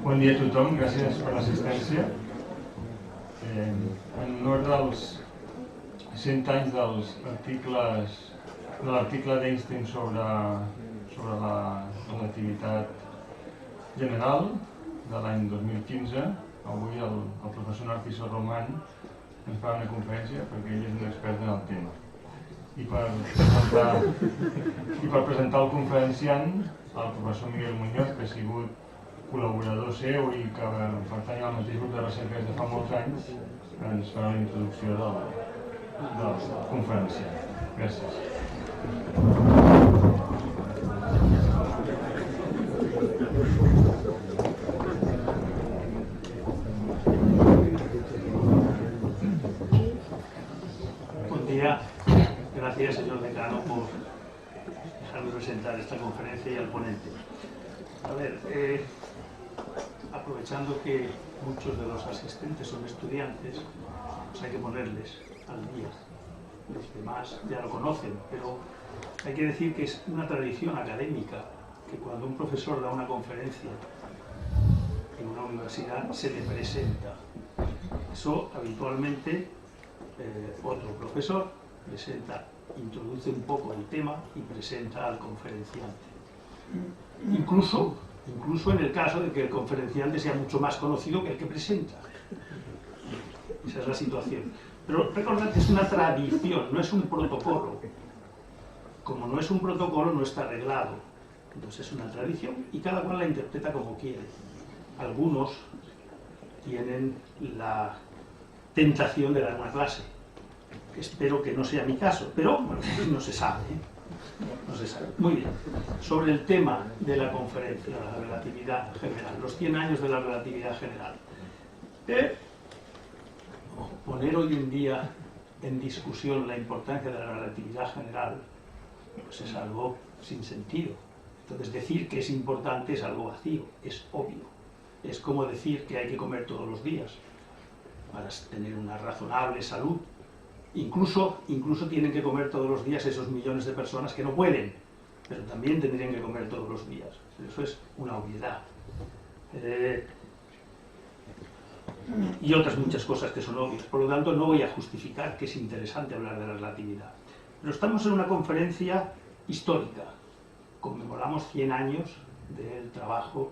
Bon dia a tothom, gràcies per l'assistència. En honor dels 100 anys de l'article d'Einstein sobre la relativitat general de l'any 2015, avui el professor Narciso Román ens fa una conferència perquè ell és un expert en el tema. I per presentar el conferenciant, el professor Miguel Muñoz, que ha sigut col·laborador seu i que pertany al mateix grup de recerca des de fa molts anys, ens farà la introducció del conferenciant. Gràcies. Buen día. Gracias, señor decano, por dejarme presentar esta conferencia y al ponente. A ver, aprovechando que muchos de los asistentes son estudiantes, pues hay que ponerles al día. Los demás ya lo conocen, pero hay que decir que es una tradición académica que cuando un profesor da una conferencia en una universidad se le presenta. Eso habitualmente otro profesor presenta, introduce un poco el tema y presenta al conferenciante. Incluso en el caso de que el conferenciante sea mucho más conocido que el que presenta. Esa es la situación. Pero recordad que es una tradición, no es un protocolo. Como no es un protocolo, no está arreglado. Entonces es una tradición y cada cual la interpreta como quiere. Algunos tienen la tentación de dar una clase. Espero que no sea mi caso, pero no se sabe, ¿eh? No se sabe. Muy bien. Sobre el tema de la conferencia, la relatividad general, los 100 años de la relatividad general. Poner hoy en día en discusión la importancia de la relatividad general, pues es algo sin sentido. Entonces decir que es importante es algo vacío, es obvio. Es como decir que hay que comer todos los días para tener una razonable salud. Incluso tienen que comer todos los días esos millones de personas que no pueden, pero también tendrían que comer todos los días. Eso es una obviedad. Y otras muchas cosas que son obvias. Por lo tanto, no voy a justificar que es interesante hablar de la relatividad. Pero estamos en una conferencia histórica. Conmemoramos 100 años del trabajo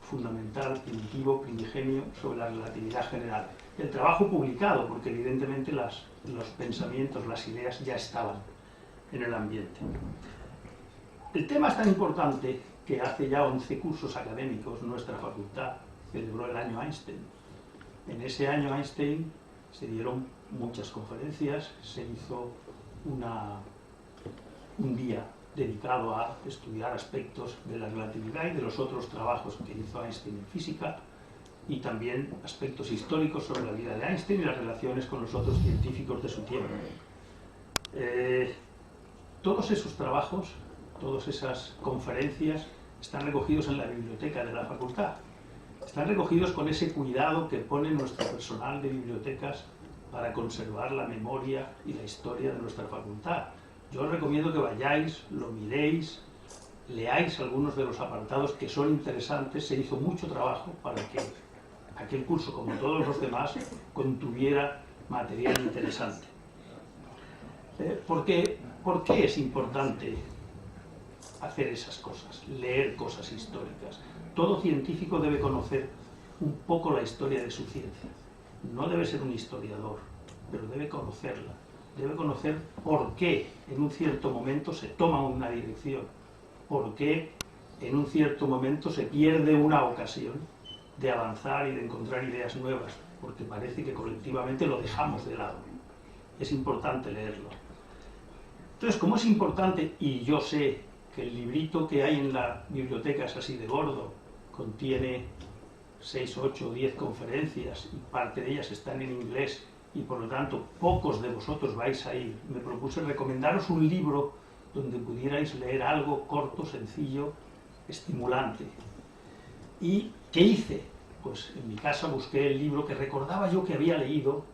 fundamental, primitivo, primigenio sobre la relatividad general. El trabajo publicado, porque evidentemente los pensamientos, las ideas ya estaban en el ambiente. El tema es tan importante que hace ya 11 cursos académicos nuestra facultad celebró el año Einstein. En ese año Einstein se dieron muchas conferencias, se hizo un día dedicado a estudiar aspectos de la relatividad y de los otros trabajos que hizo Einstein en física, y también aspectos históricos sobre la vida de Einstein y las relaciones con los otros científicos de su tiempo. Todos esos trabajos, todas esas conferencias están recogidos en la biblioteca de la facultad. Están recogidos con ese cuidado que pone nuestro personal de bibliotecas para conservar la memoria y la historia de nuestra facultad. Yo os recomiendo que vayáis, lo miréis, leáis algunos de los apartados que son interesantes. Se hizo mucho trabajo para que aquel curso, como todos los demás, contuviera material interesante. ¿Por qué es importante hacer esas cosas? Leer cosas históricas. Todo científico debe conocer un poco la historia de su ciencia. No debe ser un historiador, pero debe conocerla. Debe conocer por qué en un cierto momento se toma una dirección, por qué en un cierto momento se pierde una ocasión de avanzar y de encontrar ideas nuevas, porque parece que colectivamente lo dejamos de lado. Es importante leerlo. Entonces, como es importante, y yo sé que el librito que hay en la biblioteca es así de gordo, contiene 6, 8 o 10 conferencias y parte de ellas están en inglés y por lo tanto pocos de vosotros vais a ir, me propuse recomendaros un libro donde pudierais leer algo corto, sencillo, estimulante. ¿Y qué hice? Pues en mi casa busqué el libro que recordaba yo que había leído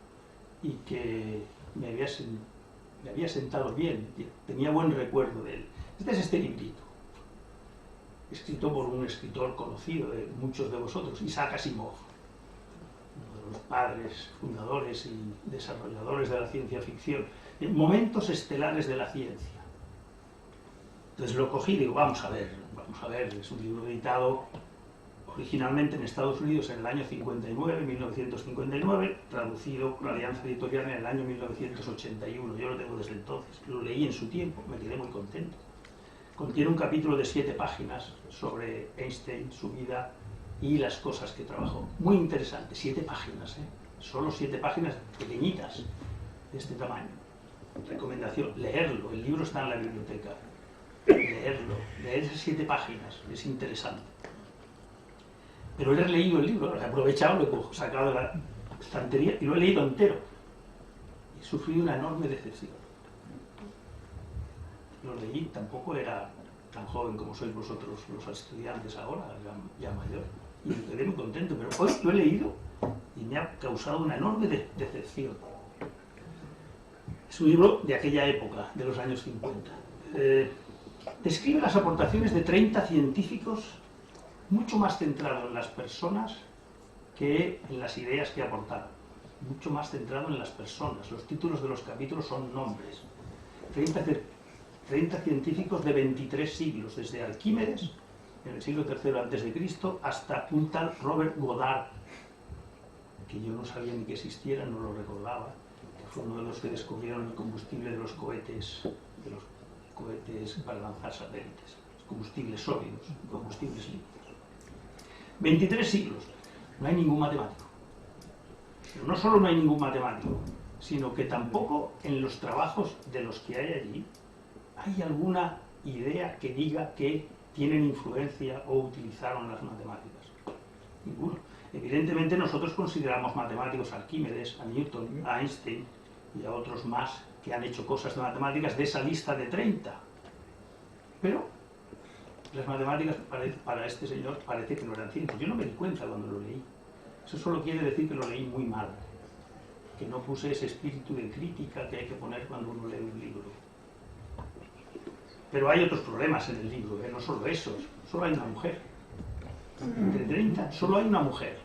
y que me había sentado bien, tenía buen recuerdo de él. Este es este librito. escrito por un escritor conocido de muchos de vosotros, Isaac Asimov, uno de los padres, fundadores y desarrolladores de la ciencia ficción, momentos estelares de la ciencia. Entonces lo cogí y digo, vamos a ver, es un libro editado originalmente en Estados Unidos en el año 1959, traducido por Alianza Editorial en el año 1981. Yo lo tengo desde entonces, lo leí en su tiempo, me quedé muy contento. Contiene un capítulo de 7 páginas sobre Einstein, su vida y las cosas que trabajó. Muy interesante, 7 páginas, solo 7 páginas pequeñitas, de este tamaño. Recomendación, leerlo, el libro está en la biblioteca. Leerlo, leer esas 7 páginas, es interesante. Pero he leído el libro, lo he aprovechado, lo he sacado de la estantería y lo he leído entero. He sufrido una enorme decepción. Lo leí, tampoco era tan joven como sois vosotros los estudiantes ahora, ya mayor. Y me quedé muy contento, pero hoy lo he leído y me ha causado una enorme decepción. Es un libro de aquella época, de los años 50. Describe las aportaciones de 30 científicos, mucho más centrado en las personas que en las ideas que aportaron. Mucho más centrado en las personas. Los títulos de los capítulos son nombres. 30 científicos de 23 siglos, desde Arquímedes, en el siglo III a.C., hasta un tal Robert Goddard, que yo no sabía ni que existiera, no lo recordaba, que fue uno de los que descubrieron el combustible de los cohetes para lanzar satélites, combustibles sólidos, combustibles líquidos. 23 siglos, no hay ningún matemático. Pero no solo no hay ningún matemático, sino que tampoco en los trabajos de los que hay allí hay alguna idea que diga que tienen influencia o utilizaron las matemáticas. Ninguno. Evidentemente nosotros consideramos matemáticos a Arquímedes, a Newton, a Einstein y a otros más que han hecho cosas de matemáticas de esa lista de 30. Pero las matemáticas para este señor parece que no eran ciencias. Yo no me di cuenta cuando lo leí. Eso solo quiere decir que lo leí muy mal, que no puse ese espíritu de crítica que hay que poner cuando uno lee un libro. Pero hay otros problemas en el libro, no solo esos. Solo hay una mujer. Entre 30 solo hay una mujer.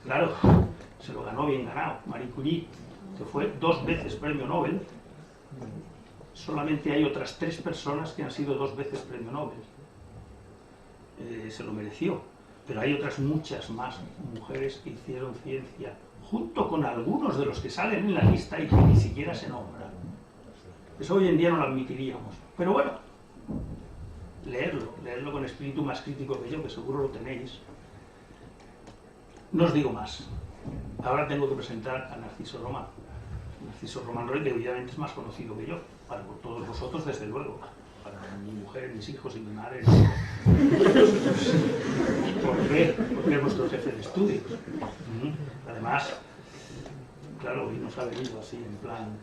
Claro, se lo ganó bien ganado. Marie Curie, que fue 2 veces premio Nobel. Solamente hay otras 3 personas que han sido 2 veces premio Nobel. Se lo mereció. Pero hay otras muchas más mujeres que hicieron ciencia, junto con algunos de los que salen en la lista y que ni siquiera se nombran. Eso hoy en día no lo admitiríamos. Pero bueno, leerlo con espíritu más crítico que yo, que seguro lo tenéis. No os digo más. Ahora tengo que presentar a Narciso Román. Narciso Román Roy, que obviamente es más conocido que yo, para todos vosotros desde luego, para mi mujer, mis hijos y mi madre. ¿Por qué? Porque es vuestro jefe de estudios. Además, claro, hoy nos ha venido así en plan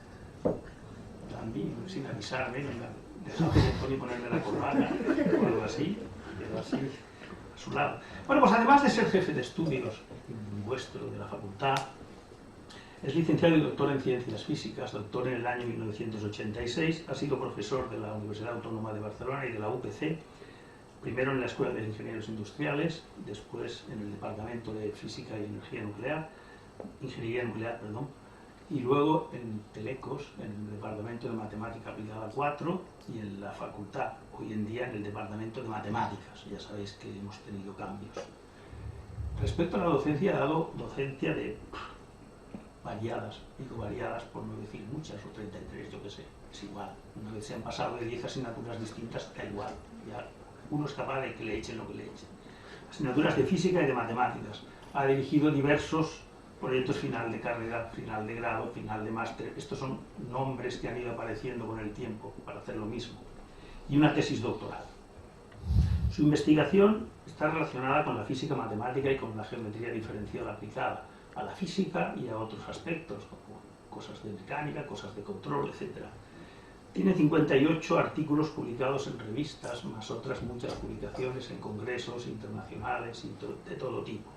sin avisarme, ni ponerme la corbata o algo así, quedo así a su lado. Bueno, pues además de ser jefe de estudios vuestro de la facultad, es licenciado y doctor en Ciencias Físicas, doctor en el año 1986, ha sido profesor de la Universidad Autónoma de Barcelona y de la UPC, primero en la Escuela de Ingenieros Industriales, después en el Departamento de Física y Ingeniería Nuclear, y luego en Telecos, en el Departamento de Matemática Aplicada 4 y en la facultad, hoy en día en el Departamento de Matemáticas. Ya sabéis que hemos tenido cambios. Respecto a la docencia, ha dado docencia de variadas, digo variadas por no decir muchas, o 33, yo qué sé, es igual. Una vez se han pasado de 10 asignaturas distintas, da igual, ya uno es capaz de que le echen lo que le echen. Asignaturas de física y de matemáticas. Ha dirigido diversos proyectos final de carrera, final de grado, final de máster. Estos son nombres que han ido apareciendo con el tiempo para hacer lo mismo. Y una tesis doctoral. Su investigación está relacionada con la física matemática y con la geometría diferencial aplicada a la física y a otros aspectos, como cosas de mecánica, cosas de control, etc. Tiene 58 artículos publicados en revistas, más otras muchas publicaciones en congresos internacionales y de todo tipo.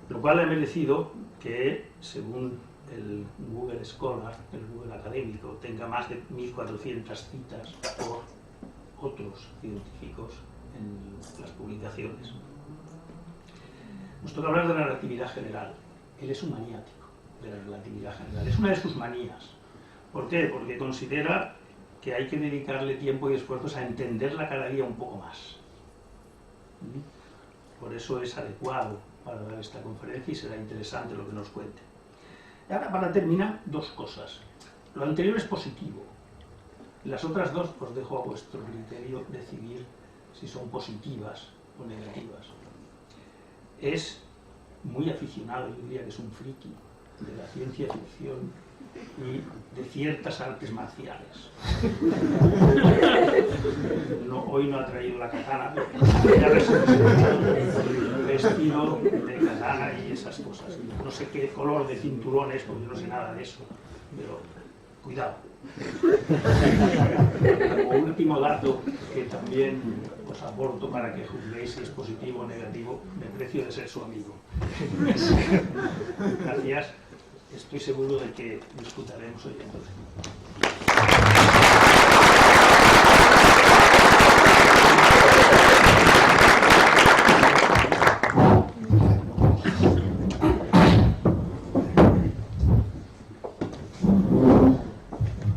Lo cual ha merecido que, según el Google Scholar, el Google académico, tenga más de 1.400 citas por otros científicos las publicaciones. Nos toca hablar de la relatividad general. Él es un maniático de la relatividad general. Es una de sus manías. ¿Por qué? Porque considera que hay que dedicarle tiempo y esfuerzos a entenderla cada día un poco más. Por eso es adecuado para dar esta conferencia y será interesante lo que nos cuente. Y ahora, para terminar, dos cosas. Lo anterior es positivo. Las otras dos os dejo a vuestro criterio decidir si son positivas o negativas. Es muy aficionado, yo diría que es un friki de la ciencia ficción y de ciertas artes marciales. Hoy no ha traído la katana, ya vestido de katana y esas cosas. No sé qué color de cinturón es, porque yo no sé nada de eso, pero cuidado. Como último dato que también os aporto para que juzguéis si es positivo o negativo, me precio de ser su amigo. Gracias. Estoy seguro de que disfrutaremos hoy entonces.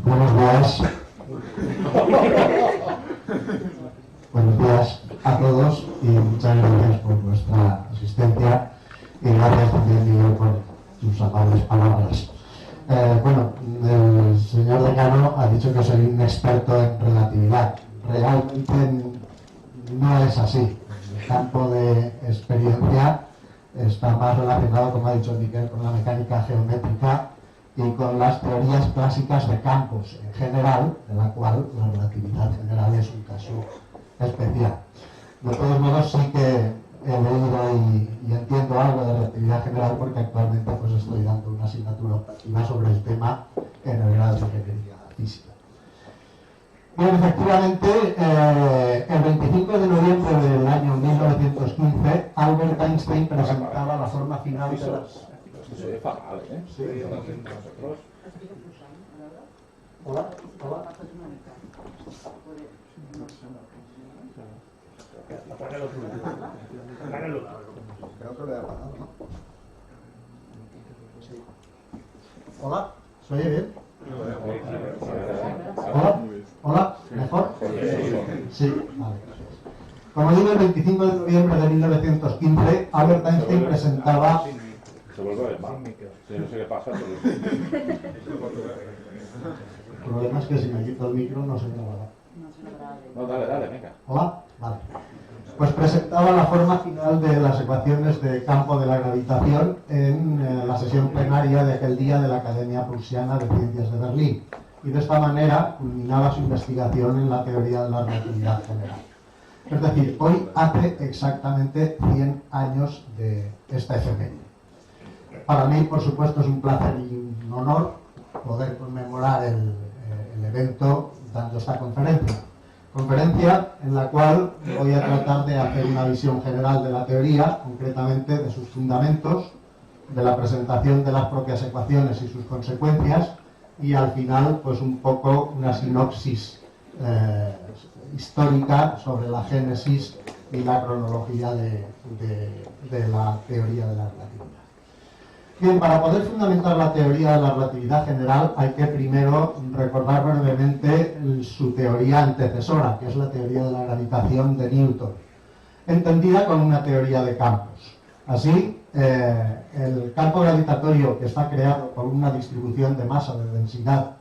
Buenos días. Buenos días a todos y muchas gracias por vuestra asistencia y gracias también, Miguel, por tus amables palabras. Bueno, el señor decano ha dicho que soy un experto en relatividad. Realmente no es así. El campo de experiencia está más relacionado, como ha dicho Miguel, con la mecánica geométrica y con las teorías clásicas de campos en general, de la cual la relatividad general es un caso especial. De todos modos, sí que he leído y entiendo algo de relatividad general porque actualmente pues estoy dando una asignatura optativa sobre el tema en el grado de ingeniería física. Bien, efectivamente, el 25 de noviembre del año 1915, Albert Einstein presentaba la forma final de las... Hola, hola. Apágalo tú. Apágalo. Creo que lo he apagado, ¿no? Sí. Hola, ¿se oye bien? Hola, hola, ¿mejor? Sí, vale. Como digo, el 25 de noviembre de 1915, Albert Einstein presentaba... Se vuelve a ver mal. No sé qué pasa, pero... El problema es que si me quito el micro no se graba. No, dale, venga. Hola, vale. Pues presentaba la forma final de las ecuaciones de campo de la gravitación en la sesión plenaria de aquel día de la Academia Prusiana de Ciencias de Berlín. Y de esta manera culminaba su investigación en la teoría de la relatividad general. Es decir, hoy hace exactamente 100 años de esta efeméride. Para mí, por supuesto, es un placer y un honor poder conmemorar el evento dando esta conferencia. Conferencia en la cual voy a tratar de hacer una visión general de la teoría, concretamente de sus fundamentos, de la presentación de las propias ecuaciones y sus consecuencias, y al final, pues un poco una sinopsis histórica sobre la génesis y la cronología de la teoría de la relatividad. Bien, para poder fundamentar la teoría de la relatividad general hay que primero recordar brevemente su teoría antecesora, que es la teoría de la gravitación de Newton, entendida como una teoría de campos. Así, el campo gravitatorio que está creado por una distribución de masa de densidad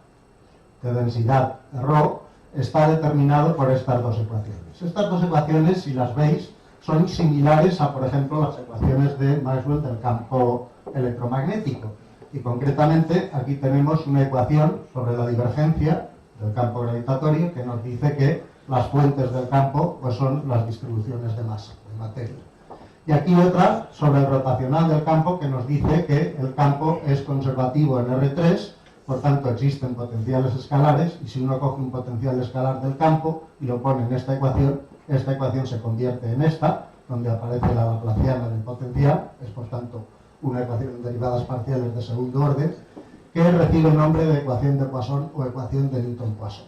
ρ está determinado por estas dos ecuaciones. Estas dos ecuaciones, si las veis, son similares a, por ejemplo, las ecuaciones de Maxwell del campo electromagnético. Y concretamente aquí tenemos una ecuación sobre la divergencia del campo gravitatorio que nos dice que las fuentes del campo pues son las distribuciones de masa, de materia. Y aquí otra sobre el rotacional del campo que nos dice que el campo es conservativo en R3, por tanto existen potenciales escalares y si uno coge un potencial escalar del campo y lo pone en esta ecuación se convierte en esta, donde aparece la laplaciana del potencial, es por tanto una ecuación en derivadas parciales de segundo orden, que recibe el nombre de ecuación de Poisson o ecuación de Newton-Poisson.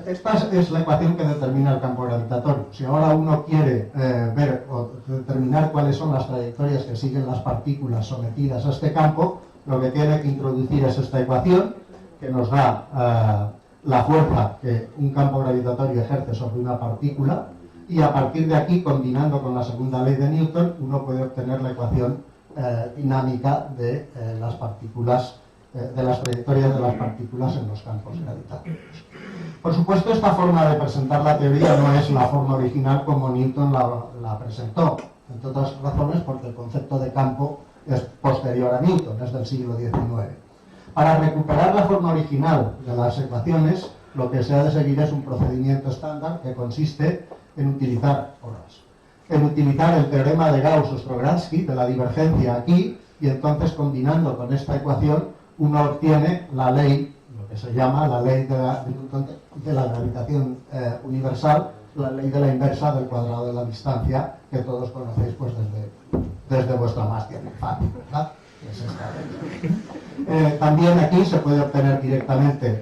Esta es la ecuación que determina el campo gravitatorio. Si ahora uno quiere ver o determinar cuáles son las trayectorias que siguen las partículas sometidas a este campo, lo que tiene que introducir es esta ecuación, que nos da la fuerza que un campo gravitatorio ejerce sobre una partícula, y a partir de aquí, combinando con la segunda ley de Newton, uno puede obtener la ecuación dinámica de las partículas, de las trayectorias de las partículas en los campos gravitatorios. Por supuesto, esta forma de presentar la teoría no es la forma original como Newton la presentó, entre otras razones porque el concepto de campo es posterior a Newton, es del siglo XIX. Para recuperar la forma original de las ecuaciones, lo que se ha de seguir es un procedimiento estándar que consiste en utilizar el teorema de Gauss-Ostrogradsky de la divergencia aquí, y entonces, combinando con esta ecuación, uno obtiene la ley, lo que se llama la ley de la gravitación universal, la ley de la inversa del cuadrado de la distancia, que todos conocéis pues desde vuestra más tierna infancia, ¿verdad? Es esta ley. También aquí se puede obtener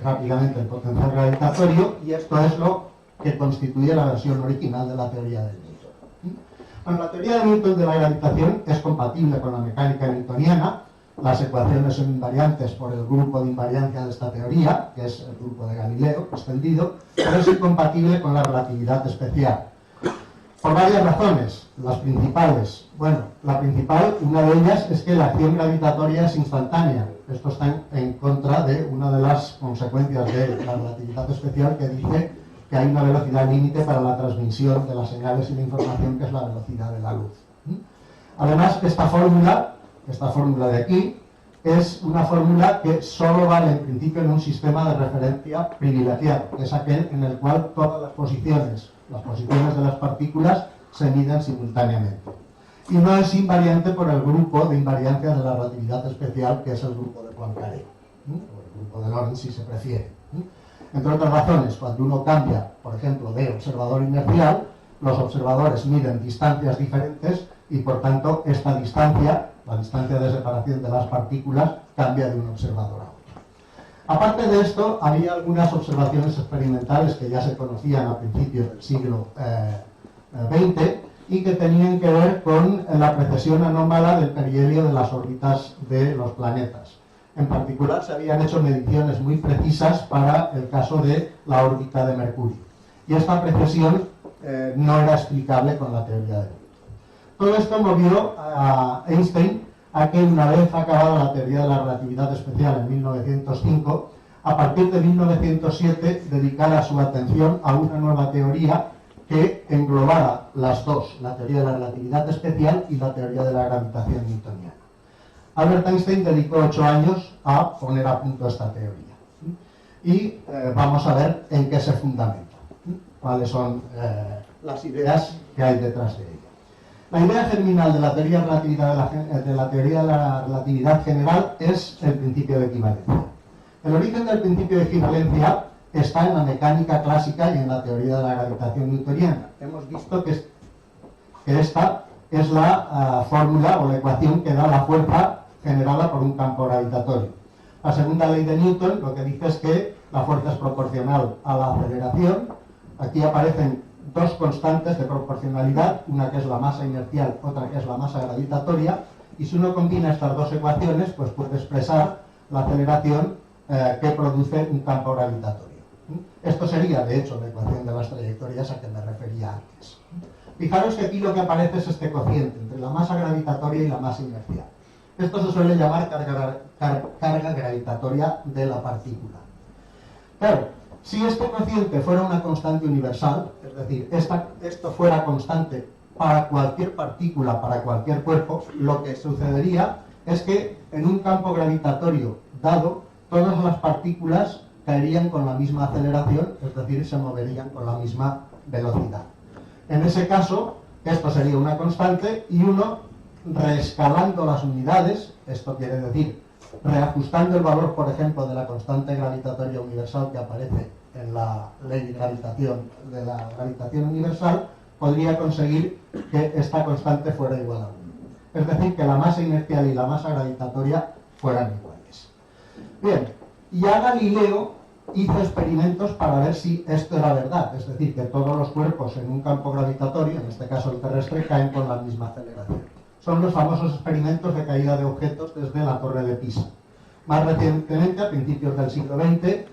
rápidamente el potencial gravitatorio, y esto es lo que constituye la versión original de la teoría de Newton. Bueno, la teoría de Newton de la gravitación es compatible con la mecánica newtoniana. Las ecuaciones son invariantes por el grupo de invariancia de esta teoría, que es el grupo de Galileo extendido, pero es incompatible con la relatividad especial. Por varias razones, las principales. Bueno, la principal, una de ellas, es que la acción gravitatoria es instantánea. Esto está en contra de una de las consecuencias de la relatividad especial, que dice que hay una velocidad límite para la transmisión de las señales y la información, que es la velocidad de la luz. Además, esta fórmula de aquí, es una fórmula que solo vale en principio en un sistema de referencia privilegiado, que es aquel en el cual todas las posiciones de las partículas se miden simultáneamente. Y no es invariante por el grupo de invariancia de la relatividad especial, que es el grupo de Poincaré, o el grupo de Lorentz, si se prefiere. Entre otras razones, cuando uno cambia, por ejemplo, de observador inercial, los observadores miden distancias diferentes y, por tanto, esta distancia, la distancia de separación de las partículas, cambia de un observador a otro. Aparte de esto, había algunas observaciones experimentales que ya se conocían a principios del siglo XX y que tenían que ver con la precesión anómala del perihelio de las órbitas de los planetas. En particular, se habían hecho mediciones muy precisas para el caso de la órbita de Mercurio. Y esta precesión no era explicable con la teoría de Newton. Todo esto movió a Einstein a que, una vez acabada la teoría de la relatividad especial en 1905, a partir de 1907 dedicara su atención a una nueva teoría que englobara las dos, la teoría de la relatividad especial y la teoría de la gravitación newtoniana. Albert Einstein dedicó 8 años a poner a punto esta teoría. Y vamos a ver en qué se fundamenta, cuáles son las ideas que hay detrás de ella. La idea germinal de la teoría de la relatividad general es el principio de equivalencia. El origen del principio de equivalencia está en la mecánica clásica y en la teoría de la gravitación newtoniana. Hemos visto que esta es la fórmula o la ecuación que da la fuerza generada por un campo gravitatorio. La segunda ley de Newton lo que dice es que la fuerza es proporcional a la aceleración. Aquí aparecen dos constantes de proporcionalidad, una que es la masa inercial, otra que es la masa gravitatoria, y si uno combina estas dos ecuaciones, pues puede expresar la aceleración que produce un campo gravitatorio. Esto sería, de hecho, la ecuación de las trayectorias a que me refería antes. Fijaros que aquí lo que aparece es este cociente entre la masa gravitatoria y la masa inercial. Esto se suele llamar carga gravitatoria de la partícula. Claro, si este cociente fuera una constante universal, es decir, esto fuera constante para cualquier partícula, para cualquier cuerpo, lo que sucedería es que en un campo gravitatorio dado, todas las partículas caerían con la misma aceleración, es decir, se moverían con la misma velocidad. En ese caso, esto sería una constante y uno, reescalando las unidades, esto quiere decir, reajustando el valor, por ejemplo, de la constante gravitatoria universal que aparece en la ley de la gravitación universal, podría conseguir que esta constante fuera igual a 1. Es decir, que la masa inercial y la masa gravitatoria fueran iguales. Bien, ya Galileo hizo experimentos para ver si esto era verdad, es decir, que todos los cuerpos en un campo gravitatorio, en este caso el terrestre, caen con la misma aceleración. Son los famosos experimentos de caída de objetos desde la Torre de Pisa. Más recientemente, a principios del siglo XX,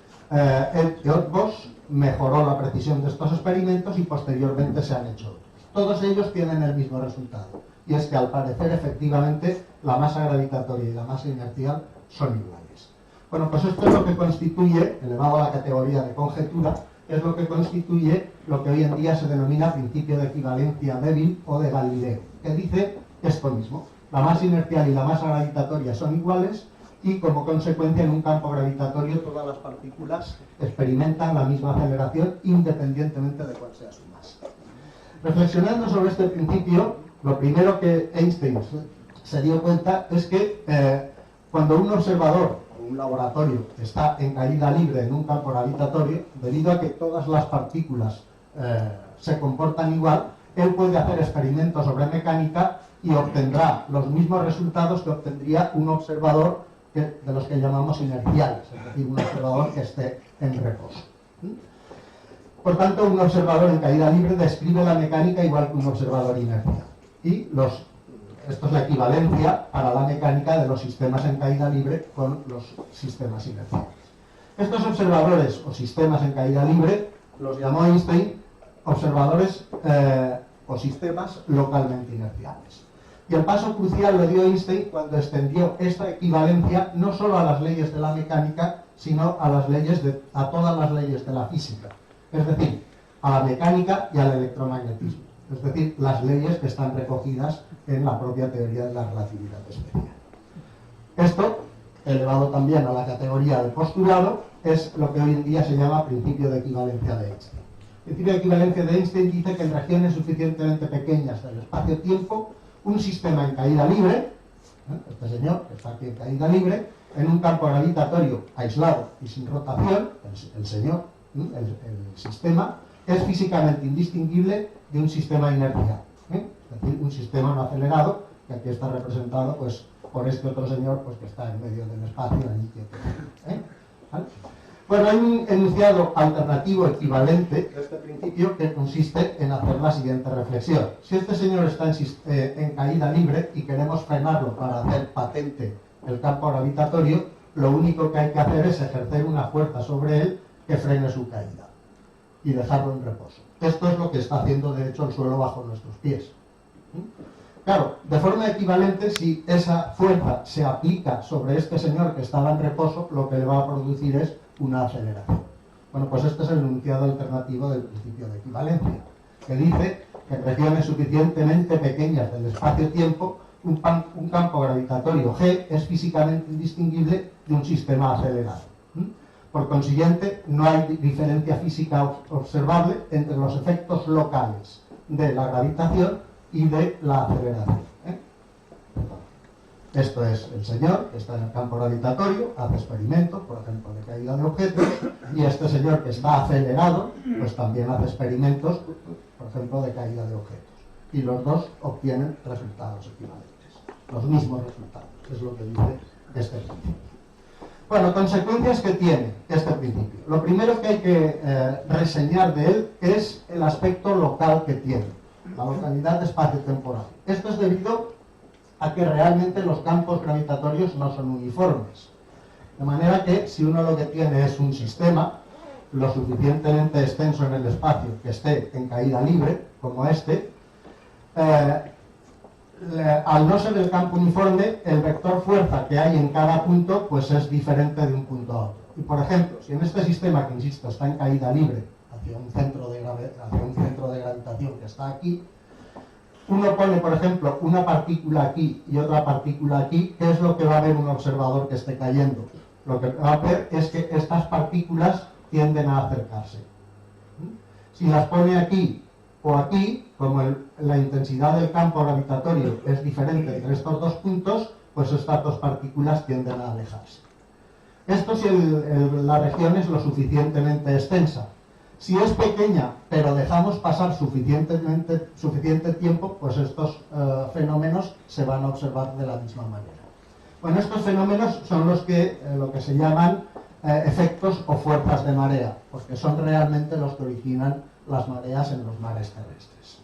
Eötvös mejoró la precisión de estos experimentos y posteriormente se han hecho otros. Todos ellos tienen el mismo resultado, y es que al parecer efectivamente la masa gravitatoria y la masa inercial son iguales. Bueno, pues esto es lo que constituye, elevado a la categoría de conjetura, es lo que constituye lo que hoy en día se denomina principio de equivalencia débil o de Galileo, que dice esto mismo: la masa inercial y la masa gravitatoria son iguales y como consecuencia en un campo gravitatorio todas las partículas experimentan la misma aceleración independientemente de cuál sea su masa. Reflexionando sobre este principio, lo primero que Einstein se dio cuenta es que cuando un observador o un laboratorio está en caída libre en un campo gravitatorio, debido a que todas las partículas se comportan igual, él puede hacer experimentos sobre mecánica y obtendrá los mismos resultados que obtendría un observador de los que llamamos inerciales, es decir, un observador que esté en reposo. Por tanto, un observador en caída libre describe la mecánica igual que un observador inercial. Y esto es la equivalencia para la mecánica de los sistemas en caída libre con los sistemas inerciales. Estos observadores o sistemas en caída libre los llamó Einstein observadores o sistemas localmente inerciales. Y el paso crucial lo dio Einstein cuando extendió esta equivalencia no solo a las leyes de la mecánica, sino a todas las leyes de la física. Es decir, a la mecánica y al electromagnetismo. Es decir, las leyes que están recogidas en la propia teoría de la relatividad especial. Esto, elevado también a la categoría del postulado, es lo que hoy en día se llama principio de equivalencia de Einstein. El principio de equivalencia de Einstein dice que en regiones suficientemente pequeñas del espacio-tiempo, un sistema en caída libre, este señor que está aquí en caída libre, en un campo gravitatorio aislado y sin rotación, el sistema, es físicamente indistinguible de un sistema inercial, es decir, un sistema no acelerado, que aquí está representado pues, por este otro señor pues, que está en medio del espacio, allí quieto. ¿Vale? Bueno, hay un enunciado alternativo equivalente de este principio que consiste en hacer la siguiente reflexión. Si este señor está en caída libre y queremos frenarlo para hacer patente el campo gravitatorio, lo único que hay que hacer es ejercer una fuerza sobre él que frene su caída y dejarlo en reposo. Esto es lo que está haciendo de hecho el suelo bajo nuestros pies. Claro, de forma equivalente, si esa fuerza se aplica sobre este señor que estaba en reposo, lo que le va a producir es una aceleración. Bueno, pues este es el enunciado alternativo del principio de equivalencia, que dice que en regiones suficientemente pequeñas del espacio-tiempo, un campo gravitatorio G es físicamente indistinguible de un sistema acelerado. Por consiguiente, no hay diferencia física observable entre los efectos locales de la gravitación y de la aceleración. Esto es el señor que está en el campo gravitatorio, hace experimentos, por ejemplo, de caída de objetos, y este señor que está acelerado, pues también hace experimentos, por ejemplo, de caída de objetos. Y los dos obtienen resultados equivalentes, los mismos resultados, es lo que dice este principio. Bueno, consecuencias que tiene este principio. Lo primero que hay que reseñar de él es el aspecto local que tiene, la localidad espacio-temporal. Esto es debido a que realmente los campos gravitatorios no son uniformes. De manera que si uno lo que tiene es un sistema lo suficientemente extenso en el espacio que esté en caída libre, como este, al no ser el campo uniforme, el vector fuerza que hay en cada punto pues es diferente de un punto a otro. Y por ejemplo, si en este sistema que, insisto, está en caída libre hacia un centro de gravitación que está aquí, uno pone, por ejemplo, una partícula aquí y otra partícula aquí, ¿qué es lo que va a ver un observador que esté cayendo? Lo que va a ver es que estas partículas tienden a acercarse. Si las pone aquí o aquí, como la intensidad del campo gravitatorio es diferente entre estos dos puntos, pues estas dos partículas tienden a alejarse. Esto si la región es lo suficientemente extensa. Si es pequeña, pero dejamos pasar suficiente tiempo, pues estos fenómenos se van a observar de la misma manera. Bueno, estos fenómenos son lo que se llaman efectos o fuerzas de marea, porque son realmente los que originan las mareas en los mares terrestres.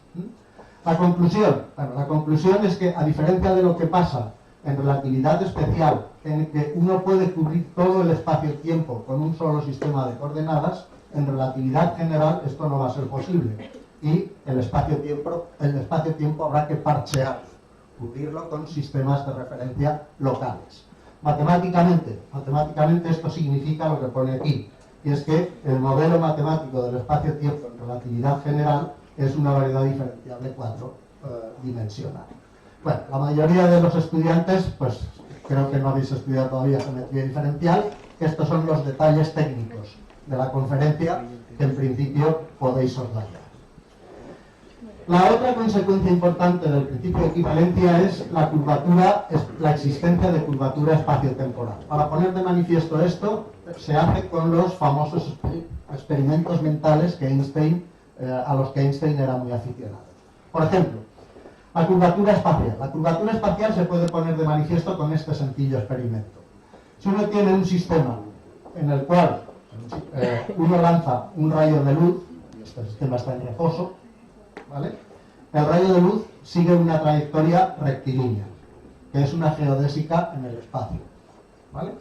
La conclusión, bueno, la conclusión es que, a diferencia de lo que pasa en relatividad especial, en que uno puede cubrir todo el espacio-tiempo con un solo sistema de coordenadas, en relatividad general esto no va a ser posible y el espacio-tiempo habrá que parchearlo, cubrirlo con sistemas de referencia locales. Matemáticamente esto significa lo que pone aquí, y es que el modelo matemático del espacio-tiempo en relatividad general es una variedad diferenciable dimensional. Bueno, la mayoría de los estudiantes, pues creo que no habéis estudiado todavía geometría diferencial. Estos son los detalles técnicos de la conferencia que en principio podéis soslayar. La otra consecuencia importante del principio de equivalencia es la existencia de curvatura espaciotemporal. Para poner de manifiesto esto, se hace con los famosos experimentos mentales a los que Einstein era muy aficionado. Por ejemplo, la curvatura espacial. La curvatura espacial se puede poner de manifiesto con este sencillo experimento. Si uno tiene un sistema en el cual uno lanza un rayo de luz, y este sistema está en reposo, ¿vale? El rayo de luz sigue una trayectoria rectilínea, que es una geodésica en el espacio, ¿vale?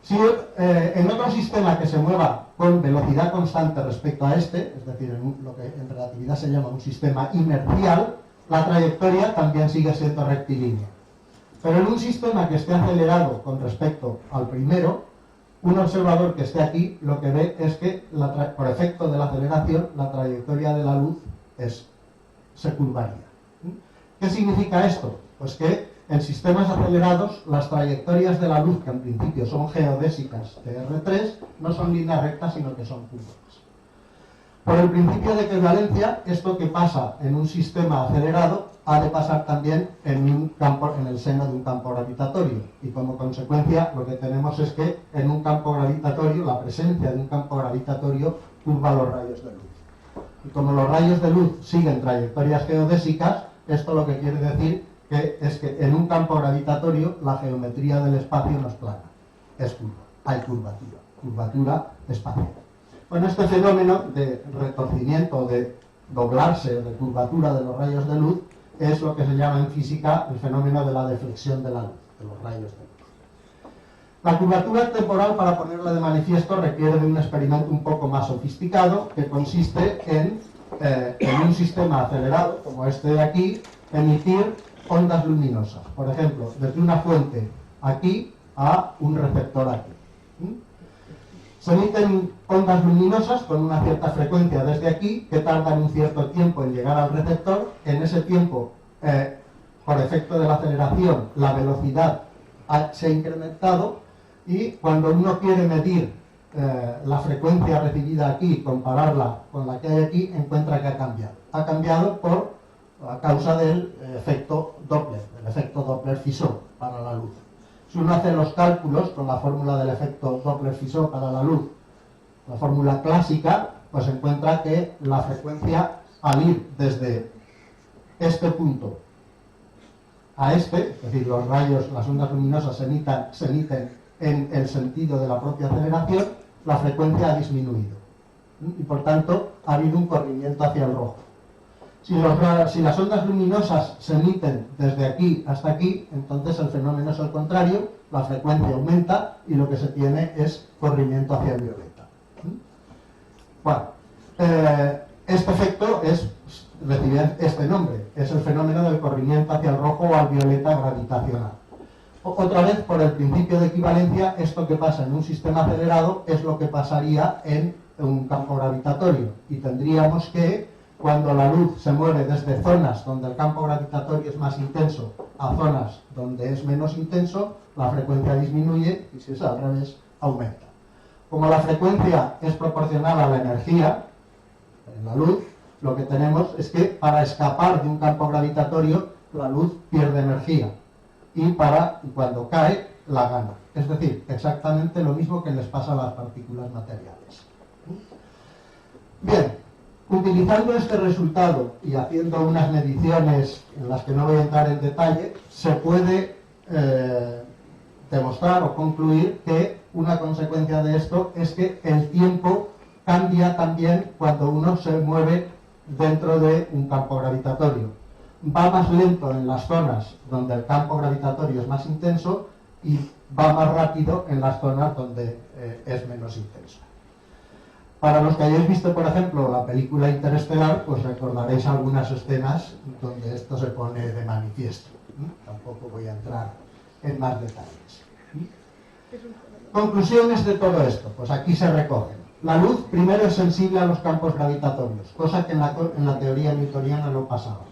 Si en otro sistema que se mueva con velocidad constante respecto a este, es decir, en lo que en relatividad se llama un sistema inercial, la trayectoria también sigue siendo rectilínea. Pero en un sistema que esté acelerado con respecto al primero, un observador que esté aquí lo que ve es que, por efecto de la aceleración, la trayectoria de la luz se curvaría. ¿Qué significa esto? Pues que en sistemas acelerados las trayectorias de la luz, que en principio son geodésicas de R3, no son líneas rectas, sino que son curvas. Por el principio de equivalencia, esto que pasa en un sistema acelerado ha de pasar también en el seno de un campo gravitatorio. Y como consecuencia lo que tenemos es que en un campo gravitatorio, la presencia de un campo gravitatorio curva los rayos de luz. Y como los rayos de luz siguen trayectorias geodésicas, esto lo que quiere decir es que en un campo gravitatorio la geometría del espacio no es plana, es curva, hay curvatura espacial. Bueno, este fenómeno de retorcimiento, de doblarse o de curvatura de los rayos de luz es lo que se llama en física el fenómeno de la deflexión de la luz, de los rayos de luz. La curvatura temporal, para ponerla de manifiesto, requiere de un experimento un poco más sofisticado que consiste en un sistema acelerado, como este de aquí, emitir ondas luminosas. Por ejemplo, desde una fuente aquí a un receptor aquí. Se emiten ondas luminosas con una cierta frecuencia desde aquí, que tardan un cierto tiempo en llegar al receptor. En ese tiempo, por efecto de la aceleración, la velocidad se ha incrementado, y cuando uno quiere medir la frecuencia recibida aquí y compararla con la que hay aquí, encuentra que ha cambiado. Ha cambiado a causa del efecto Doppler, el efecto Doppler-Fizeau para la luz. Si uno hace los cálculos con la fórmula del efecto Doppler-Fizeau para la luz, la fórmula clásica, pues encuentra que la frecuencia, al ir desde este punto a este, es decir, los rayos, las ondas luminosas se emiten en el sentido de la propia aceleración, la frecuencia ha disminuido. Y por tanto, ha habido un corrimiento hacia el rojo. Si las ondas luminosas se emiten desde aquí hasta aquí, entonces el fenómeno es el contrario, la frecuencia aumenta y lo que se tiene es corrimiento hacia el violeta. Bueno, este efecto recibe este nombre, es el fenómeno del corrimiento hacia el rojo o al violeta gravitacional. Otra vez, por el principio de equivalencia, esto que pasa en un sistema acelerado es lo que pasaría en un campo gravitatorio, y tendríamos que, cuando la luz se mueve desde zonas donde el campo gravitatorio es más intenso a zonas donde es menos intenso, la frecuencia disminuye, y si es al revés, aumenta. Como la frecuencia es proporcional a la energía en la luz, lo que tenemos es que para escapar de un campo gravitatorio, la luz pierde energía, y cuando cae, la gana. Es decir, exactamente lo mismo que les pasa a las partículas materiales. Bien. Utilizando este resultado y haciendo unas mediciones en las que no voy a entrar en detalle, se puede demostrar o concluir que una consecuencia de esto es que el tiempo cambia también cuando uno se mueve dentro de un campo gravitatorio. Va más lento en las zonas donde el campo gravitatorio es más intenso y va más rápido en las zonas donde es menos intenso. Para los que hayáis visto, por ejemplo, la película Interestelar, pues recordaréis algunas escenas donde esto se pone de manifiesto. Tampoco voy a entrar en más detalles. Conclusiones de todo esto, pues aquí se recogen. La luz primero es sensible a los campos gravitatorios, cosa que en la teoría newtoniana no pasaba.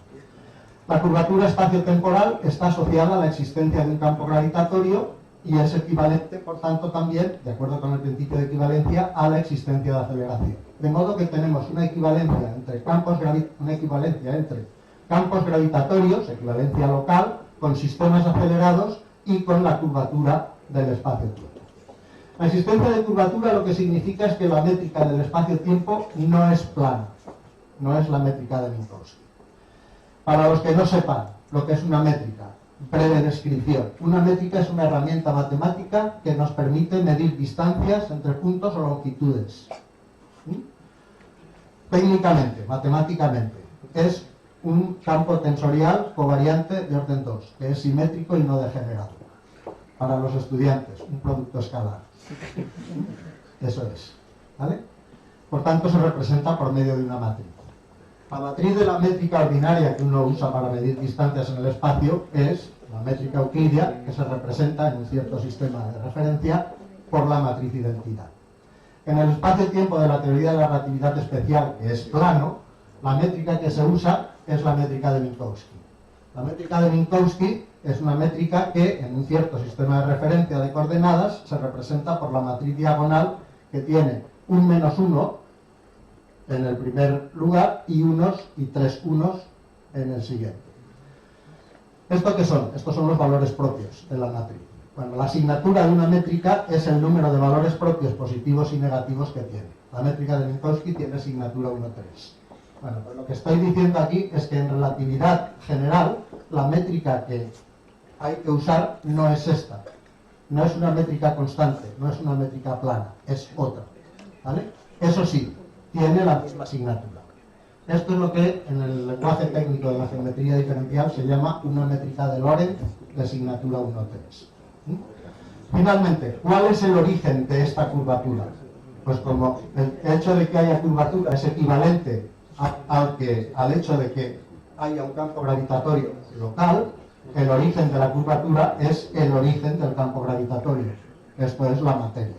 La curvatura espacio-temporal está asociada a la existencia de un campo gravitatorio y es equivalente, por tanto, también, de acuerdo con el principio de equivalencia, a la existencia de aceleración. De modo que tenemos una equivalencia entre campos gravitatorios, equivalencia local, con sistemas acelerados y con la curvatura del espacio-tiempo. La existencia de curvatura lo que significa es que la métrica del espacio-tiempo no es plana, no es la métrica de Minkowski. Para los que no sepan lo que es una métrica, breve descripción. Una métrica es una herramienta matemática que nos permite medir distancias entre puntos o longitudes. Técnicamente, matemáticamente, es un campo tensorial covariante de orden 2, que es simétrico y no degenerado. Para los estudiantes, un producto escalar. Eso es, ¿vale? Por tanto, se representa por medio de una matriz. La matriz de la métrica ordinaria que uno usa para medir distancias en el espacio es la métrica euclidia, que se representa en un cierto sistema de referencia por la matriz identidad. En el espacio-tiempo de la teoría de la relatividad especial, que es plano, la métrica que se usa es la métrica de Minkowski. La métrica de Minkowski es una métrica que en un cierto sistema de referencia de coordenadas se representa por la matriz diagonal que tiene un menos 1 en el primer lugar y unos y 3 unos en el siguiente. ¿Esto qué son? Estos son los valores propios de la matriz. Bueno, la asignatura de una métrica es el número de valores propios positivos y negativos que tiene. La métrica de Minkowski tiene asignatura 1,3. Bueno, pues lo que estoy diciendo aquí es que en relatividad general la métrica que hay que usar no es esta. No es una métrica constante, no es una métrica plana, es otra. ¿Vale? Eso sí, tiene la misma asignatura. Esto es lo que en el lenguaje técnico de la geometría diferencial se llama una métrica de Lorentz de asignatura 1,3. Finalmente, ¿cuál es el origen de esta curvatura? Pues como el hecho de que haya curvatura es equivalente al hecho de que haya un campo gravitatorio local, el origen de la curvatura es el origen del campo gravitatorio. Esto es la materia.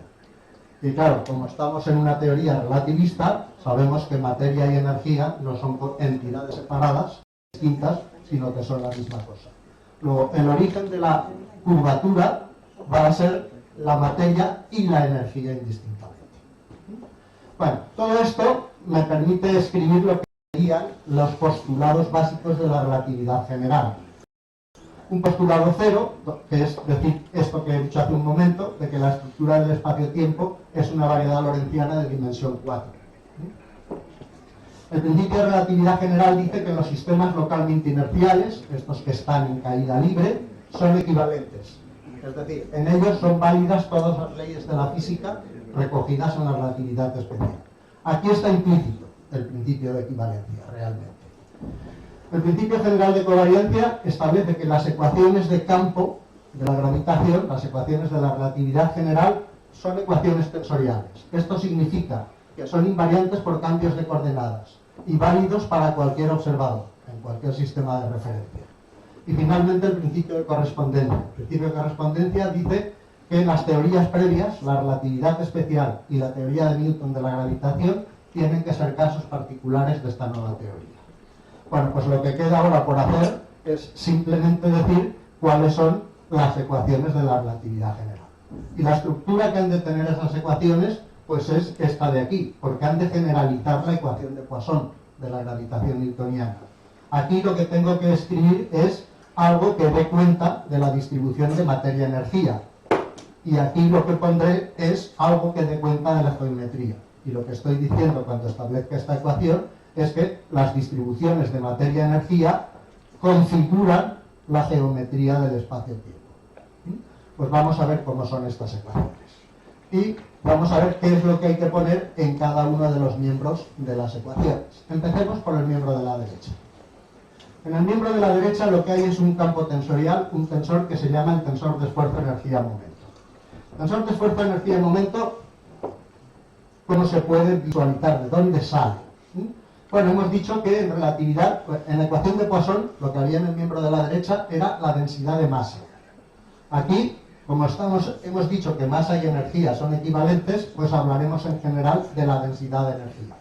Y claro, como estamos en una teoría relativista, sabemos que materia y energía no son entidades separadas, distintas, sino que son la misma cosa. Luego, el origen de la curvatura va a ser la materia y la energía indistintamente. Bueno, todo esto me permite escribir lo que serían los postulados básicos de la relatividad general. Un postulado cero, que es decir esto que he dicho hace un momento, de que la estructura del espacio-tiempo es una variedad lorentziana de dimensión 4. El principio de relatividad general dice que los sistemas localmente inerciales, estos que están en caída libre, son equivalentes. Es decir, en ellos son válidas todas las leyes de la física recogidas en la relatividad especial. Aquí está implícito el principio de equivalencia, realmente. El principio general de covariancia establece que las ecuaciones de campo de la gravitación, las ecuaciones de la relatividad general, son ecuaciones tensoriales. Esto significa que son invariantes por cambios de coordenadas y válidos para cualquier observador, en cualquier sistema de referencia. Y finalmente el principio de correspondencia. El principio de correspondencia dice que las teorías previas, la relatividad especial y la teoría de Newton de la gravitación, tienen que ser casos particulares de esta nueva teoría. Bueno, pues lo que queda ahora por hacer es simplemente decir cuáles son las ecuaciones de la relatividad general. Y la estructura que han de tener esas ecuaciones, pues es esta de aquí, porque han de generalizar la ecuación de Poisson de la gravitación newtoniana. Aquí lo que tengo que escribir es algo que dé cuenta de la distribución de materia-energía. Y aquí lo que pondré es algo que dé cuenta de la geometría. Y lo que estoy diciendo cuando establezca esta ecuación es que las distribuciones de materia-energía configuran la geometría del espacio-tiempo. pues vamos a ver cómo son estas ecuaciones. Y vamos a ver qué es lo que hay que poner en cada uno de los miembros de las ecuaciones. Empecemos por el miembro de la derecha. En el miembro de la derecha lo que hay es un campo tensorial, un tensor que se llama el tensor de esfuerzo, energía, momento. El tensor de esfuerzo, energía, momento, ¿cómo se puede visualizar? ¿De dónde sale? Bueno, hemos dicho que en relatividad, en la ecuación de Poisson, lo que había en el miembro de la derecha era la densidad de masa. Aquí, como hemos dicho que masa y energía son equivalentes, pues hablaremos en general de la densidad de energía.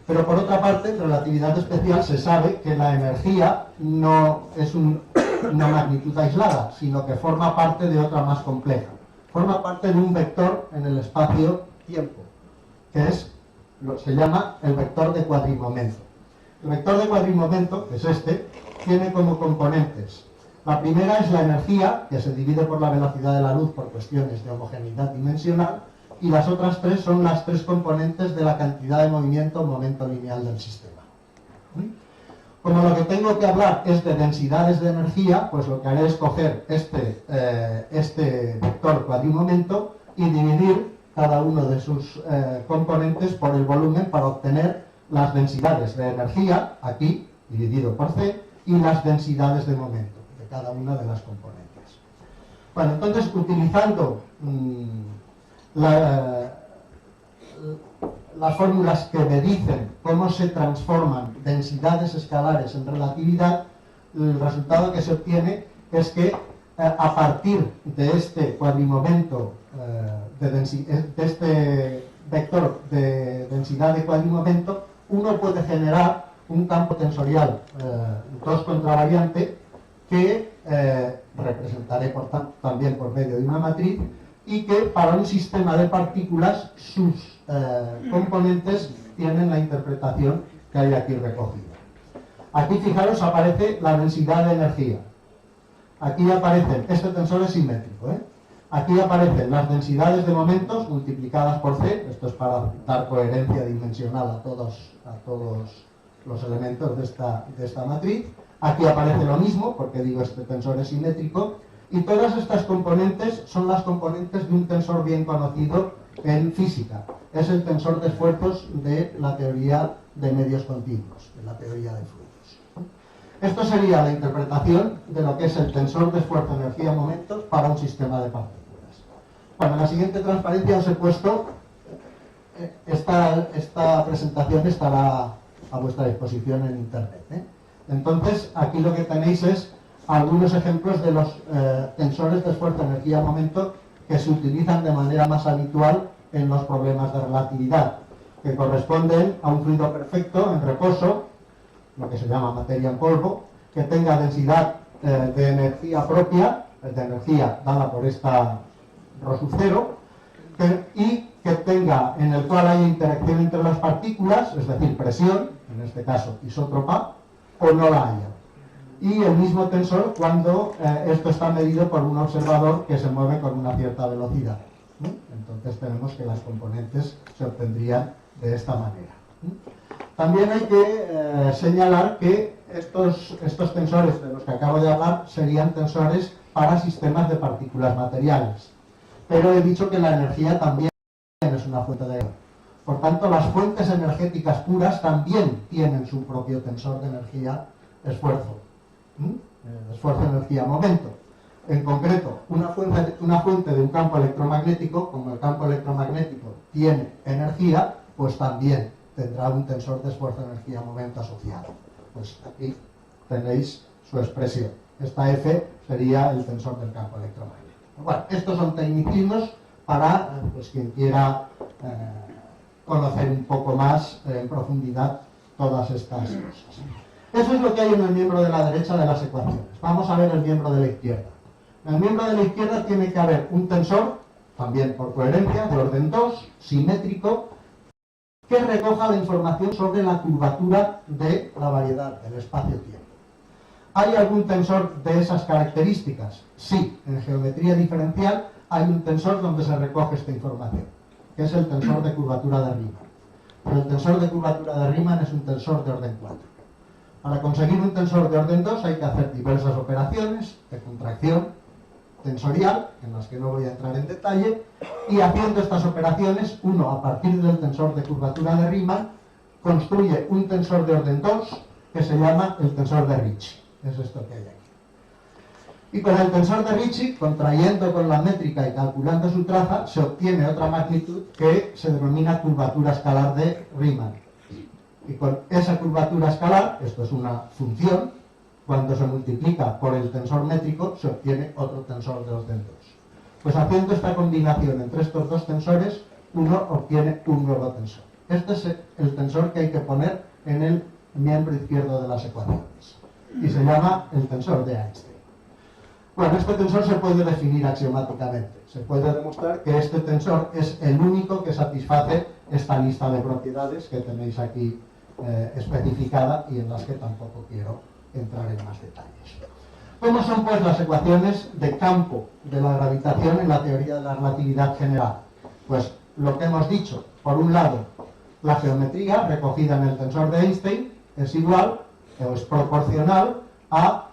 Pero por otra parte, en relatividad especial se sabe que la energía no es una magnitud aislada, sino que forma parte de otra más compleja. Forma parte de un vector en el espacio-tiempo, que se llama el vector de cuadrimomento. El vector de cuadrimomento, que es este, tiene como componentes. La primera es la energía, que se divide por la velocidad de la luz por cuestiones de homogeneidad dimensional, y las otras tres son las tres componentes de la cantidad de movimiento o momento lineal del sistema. Como lo que tengo que hablar es de densidades de energía, pues lo que haré es coger este vector cuadrimomento y dividir cada uno de sus componentes por el volumen para obtener las densidades de energía, aquí dividido por C, y las densidades de momento de cada una de las componentes. Bueno, entonces utilizando las fórmulas que me dicen cómo se transforman densidades escalares en relatividad, el resultado que se obtiene es que a partir de este cuadrimomento, de este vector de densidad de cuadrimomento, uno puede generar un campo tensorial 2 contravariante que representaré también por medio de una matriz, y que para un sistema de partículas sus componentes tienen la interpretación que hay aquí recogida. Aquí, fijaros, aparece la densidad de energía. Aquí aparecen, este tensor es simétrico, aquí aparecen las densidades de momentos multiplicadas por C, esto es para dar coherencia dimensional a todos los elementos de esta matriz. Aquí aparece lo mismo, porque digo este tensor es simétrico, y todas estas componentes son las componentes de un tensor bien conocido en física. Es el tensor de esfuerzos de la teoría de medios continuos, de la teoría de fluidos. Esto sería la interpretación de lo que es el tensor de esfuerzo, energía, momentos para un sistema de partículas. Bueno, en la siguiente transparencia os he puesto, esta presentación estará a vuestra disposición en internet. Entonces, aquí lo que tenéis es algunos ejemplos de los tensores de esfuerzo, energía, momento que se utilizan de manera más habitual en los problemas de relatividad, que corresponden a un fluido perfecto en reposo, lo que se llama materia en polvo, que tenga densidad de energía propia, de energía dada por esta ρ sub 0, y que tenga, en el cual haya interacción entre las partículas, es decir, presión, en este caso isótropa, o no la haya. Y el mismo tensor cuando esto está medido por un observador que se mueve con una cierta velocidad. Entonces tenemos que las componentes se obtendrían de esta manera. También hay que señalar que estos tensores de los que acabo de hablar serían tensores para sistemas de partículas materiales. Pero he dicho que la energía también es una fuente de energía. Por tanto, las fuentes energéticas puras también tienen su propio tensor de energía esfuerzo. Esfuerzo, energía, momento. En concreto, una fuente de un campo electromagnético, como el campo electromagnético tiene energía, pues también tendrá un tensor de esfuerzo, energía, momento asociado. Pues aquí tenéis su expresión. Esta F sería el tensor del campo electromagnético. Bueno, estos son tecnicismos para pues, quien quiera conocer un poco más en profundidad todas estas cosas. Eso es lo que hay en el miembro de la derecha de las ecuaciones. Vamos a ver el miembro de la izquierda. En el miembro de la izquierda tiene que haber un tensor, también por coherencia, de orden 2, simétrico, que recoja la información sobre la curvatura de la variedad del espacio-tiempo. ¿Hay algún tensor de esas características? Sí, en geometría diferencial hay un tensor donde se recoge esta información, que es el tensor de curvatura de Riemann. Pero el tensor de curvatura de Riemann es un tensor de orden 4. Para conseguir un tensor de orden 2 hay que hacer diversas operaciones de contracción tensorial, en las que no voy a entrar en detalle, y haciendo estas operaciones, uno, a partir del tensor de curvatura de Riemann, construye un tensor de orden 2 que se llama el tensor de Ricci. Es esto que hay aquí. Y con el tensor de Ricci, contrayendo con la métrica y calculando su traza, se obtiene otra magnitud que se denomina curvatura escalar de Riemann. Y con esa curvatura escalar, esto es una función, cuando se multiplica por el tensor métrico, se obtiene otro tensor de orden 2. Pues haciendo esta combinación entre estos dos tensores, uno obtiene un nuevo tensor. Este es el tensor que hay que poner en el miembro izquierdo de las ecuaciones. Y se llama el tensor de Einstein. Bueno, este tensor se puede definir axiomáticamente. Se puede demostrar que este tensor es el único que satisface esta lista de propiedades que tenéis aquí especificada y en las que tampoco quiero entrar en más detalles. ¿Cómo son pues las ecuaciones de campo de la gravitación en la teoría de la relatividad general? Pues lo que hemos dicho, por un lado, la geometría recogida en el tensor de Einstein es igual o es proporcional a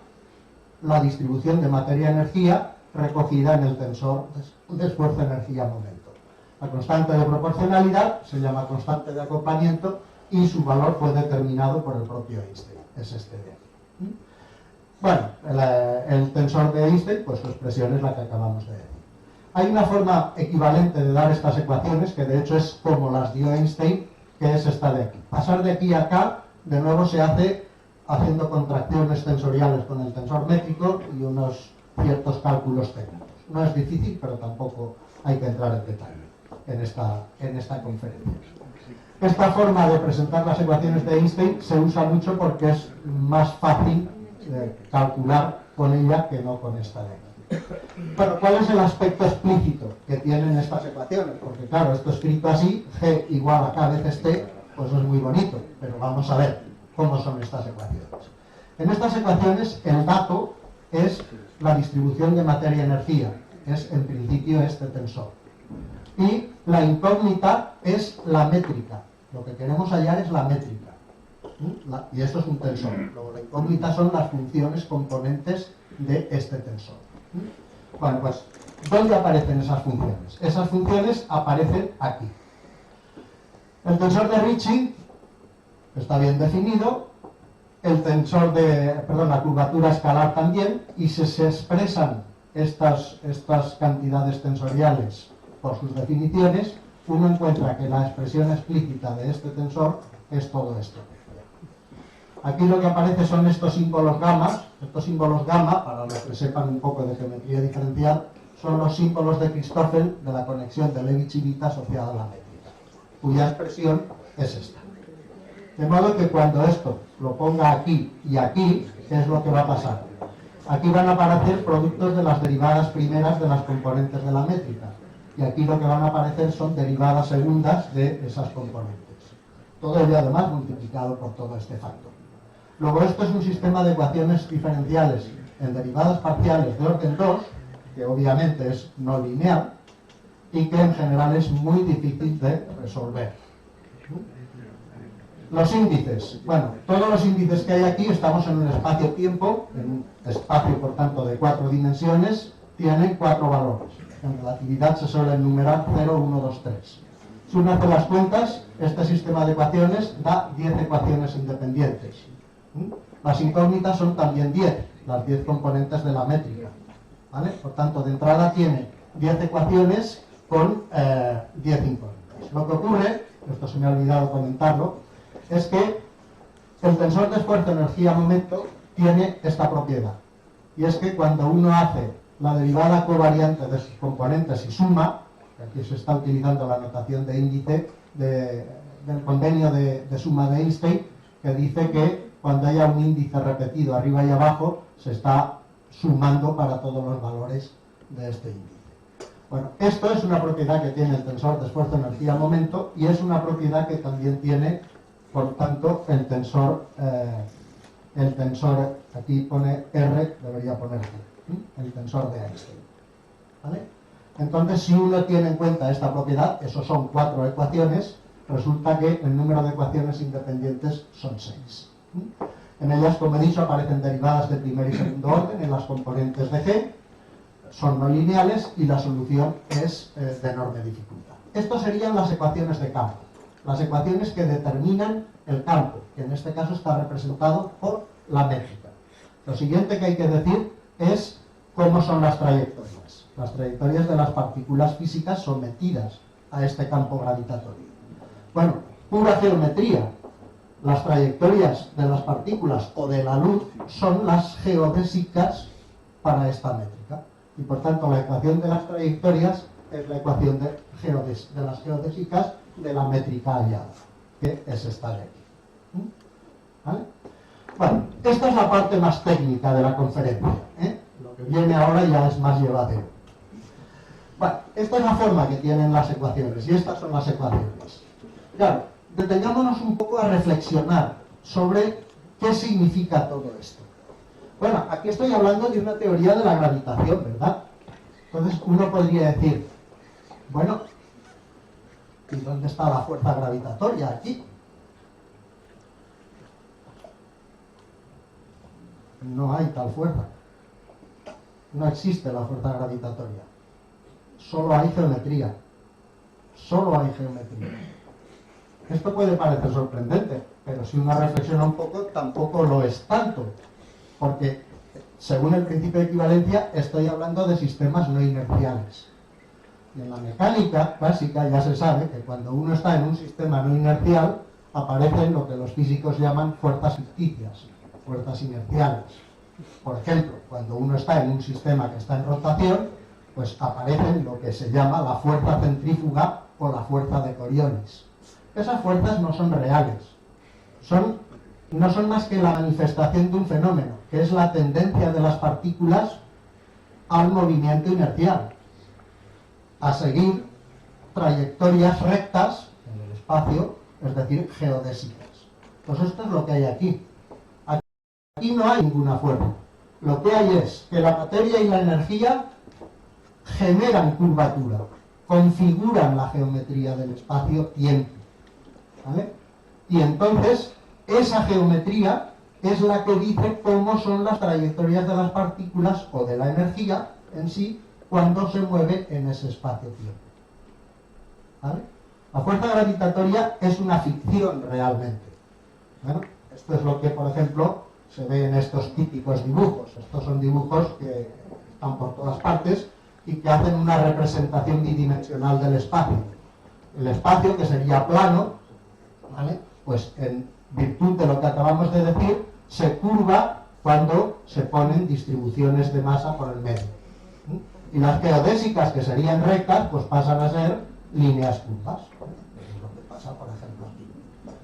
la distribución de materia-energía recogida en el tensor de esfuerzo-energía-momento. La constante de proporcionalidad se llama constante de acoplamiento y su valor fue determinado por el propio Einstein. Es este de aquí. Bueno, el tensor de Einstein, pues su expresión es la que acabamos de decir. Hay una forma equivalente de dar estas ecuaciones, que de hecho es como las dio Einstein, que es esta de aquí. Pasar de aquí a acá, de nuevo se hace haciendo contracciones tensoriales con el tensor métrico y unos ciertos cálculos técnicos. No es difícil, pero tampoco hay que entrar en detalle en esta conferencia. Esta forma de presentar las ecuaciones de Einstein se usa mucho porque es más fácil calcular con ella que no con esta de aquí. Bueno, ¿cuál es el aspecto explícito que tienen estas ecuaciones? Porque claro, esto escrito así, G igual a K veces T, pues es muy bonito, pero vamos a ver cómo son estas ecuaciones. En estas ecuaciones el dato es la distribución de materia-energía, es en principio este tensor. Y la incógnita es la métrica. Lo que queremos hallar es la métrica. Y esto es un tensor. Luego la incógnita son las funciones componentes de este tensor. Bueno, pues, ¿dónde aparecen esas funciones? Esas funciones aparecen aquí. El tensor de Ricci está bien definido, el tensor la curvatura escalar también, y si se expresan estas cantidades tensoriales por sus definiciones, uno encuentra que la expresión explícita de este tensor es todo esto. Aquí lo que aparece son estos símbolos gamma. Estos símbolos gamma, para los que sepan un poco de geometría diferencial, son los símbolos de Christoffel de la conexión de Levi-Civita asociada a la métrica, cuya expresión es esta. De modo que cuando esto lo ponga aquí y aquí, ¿qué es lo que va a pasar? Aquí van a aparecer productos de las derivadas primeras de las componentes de la métrica. Y aquí lo que van a aparecer son derivadas segundas de esas componentes. Todo ello además multiplicado por todo este factor. Luego esto es un sistema de ecuaciones diferenciales en derivadas parciales de orden 2, que obviamente es no lineal, y que en general es muy difícil de resolver. Los índices. Bueno, todos los índices que hay aquí, estamos en un espacio-tiempo, en un espacio por tanto de 4 dimensiones, tienen 4 valores. En relatividad se suele enumerar 0, 1, 2, 3. Si uno hace las cuentas, este sistema de ecuaciones da 10 ecuaciones independientes. Las incógnitas son también 10, las 10 componentes de la métrica. ¿Vale? Por tanto, de entrada tiene 10 ecuaciones con 10 incógnitas. Lo que ocurre, esto se me ha olvidado comentarlo, es que el tensor de esfuerzo-energía-momento tiene esta propiedad. Y es que cuando uno hace la derivada covariante de sus componentes y suma, aquí se está utilizando la notación de índice del convenio de suma de Einstein, que dice que cuando haya un índice repetido arriba y abajo, se está sumando para todos los valores de este índice. Bueno, esto es una propiedad que tiene el tensor de esfuerzo-energía-momento y es una propiedad que también tiene, por tanto, el tensor, aquí pone R, debería poner aquí, el tensor de Einstein. ¿Vale? Entonces, si uno tiene en cuenta esta propiedad, esos son 4 ecuaciones, resulta que el número de ecuaciones independientes son 6. En ellas, como he dicho, aparecen derivadas de primer y segundo orden en las componentes de G. son no lineales y la solución es de enorme dificultad. Estas serían las ecuaciones de campo, las ecuaciones que determinan el campo, que en este caso está representado por la métrica. Lo siguiente que hay que decir es cómo son las trayectorias de las partículas físicas sometidas a este campo gravitatorio. Bueno, pura geometría. Las trayectorias de las partículas o de la luz son las geodésicas para esta métrica. Y por tanto la ecuación de las trayectorias es la ecuación de las geodésicas de la métrica hallada, que es esta de aquí. ¿Vale? Bueno, esta es la parte más técnica de la conferencia, ¿eh? Lo que viene ahora ya es más llevadero. Bueno, esta es la forma que tienen las ecuaciones y estas son las ecuaciones. Claro, detengámonos un poco a reflexionar sobre qué significa todo esto. Bueno, aquí estoy hablando de una teoría de la gravitación, ¿verdad? Entonces uno podría decir, bueno, ¿y dónde está la fuerza gravitatoria aquí? No hay tal fuerza. No existe la fuerza gravitatoria. Solo hay geometría. Solo hay geometría. Esto puede parecer sorprendente, pero si uno reflexiona un poco, tampoco lo es tanto. Porque, según el principio de equivalencia, estoy hablando de sistemas no inerciales. Y en la mecánica básica ya se sabe que cuando uno está en un sistema no inercial, aparecen lo que los físicos llaman fuerzas ficticias, fuerzas inerciales. Por ejemplo, cuando uno está en un sistema que está en rotación, pues aparecen lo que se llama la fuerza centrífuga o la fuerza de Coriolis. Esas fuerzas no son reales, no son más que la manifestación de un fenómeno, que es la tendencia de las partículas al movimiento inercial, a seguir trayectorias rectas en el espacio, es decir, geodésicas. Pues esto es lo que hay aquí. Aquí no hay ninguna fuerza. Lo que hay es que la materia y la energía generan curvatura, configuran la geometría del espacio-tiempo. ¿Vale? Y entonces, esa geometría es la que dice cómo son las trayectorias de las partículas o de la energía en sí cuando se mueve en ese espacio-tiempo. ¿Vale? La fuerza gravitatoria es una ficción realmente. Bueno, esto es lo que, por ejemplo, se ve en estos típicos dibujos. Estos son dibujos que están por todas partes y que hacen una representación bidimensional del espacio. El espacio, que sería plano, ¿vale? Pues en virtud de lo que acabamos de decir, se curva cuando se ponen distribuciones de masa por el medio. Y las geodésicas, que serían rectas, pues pasan a ser líneas curvas. Es lo que pasa, por ejemplo, aquí.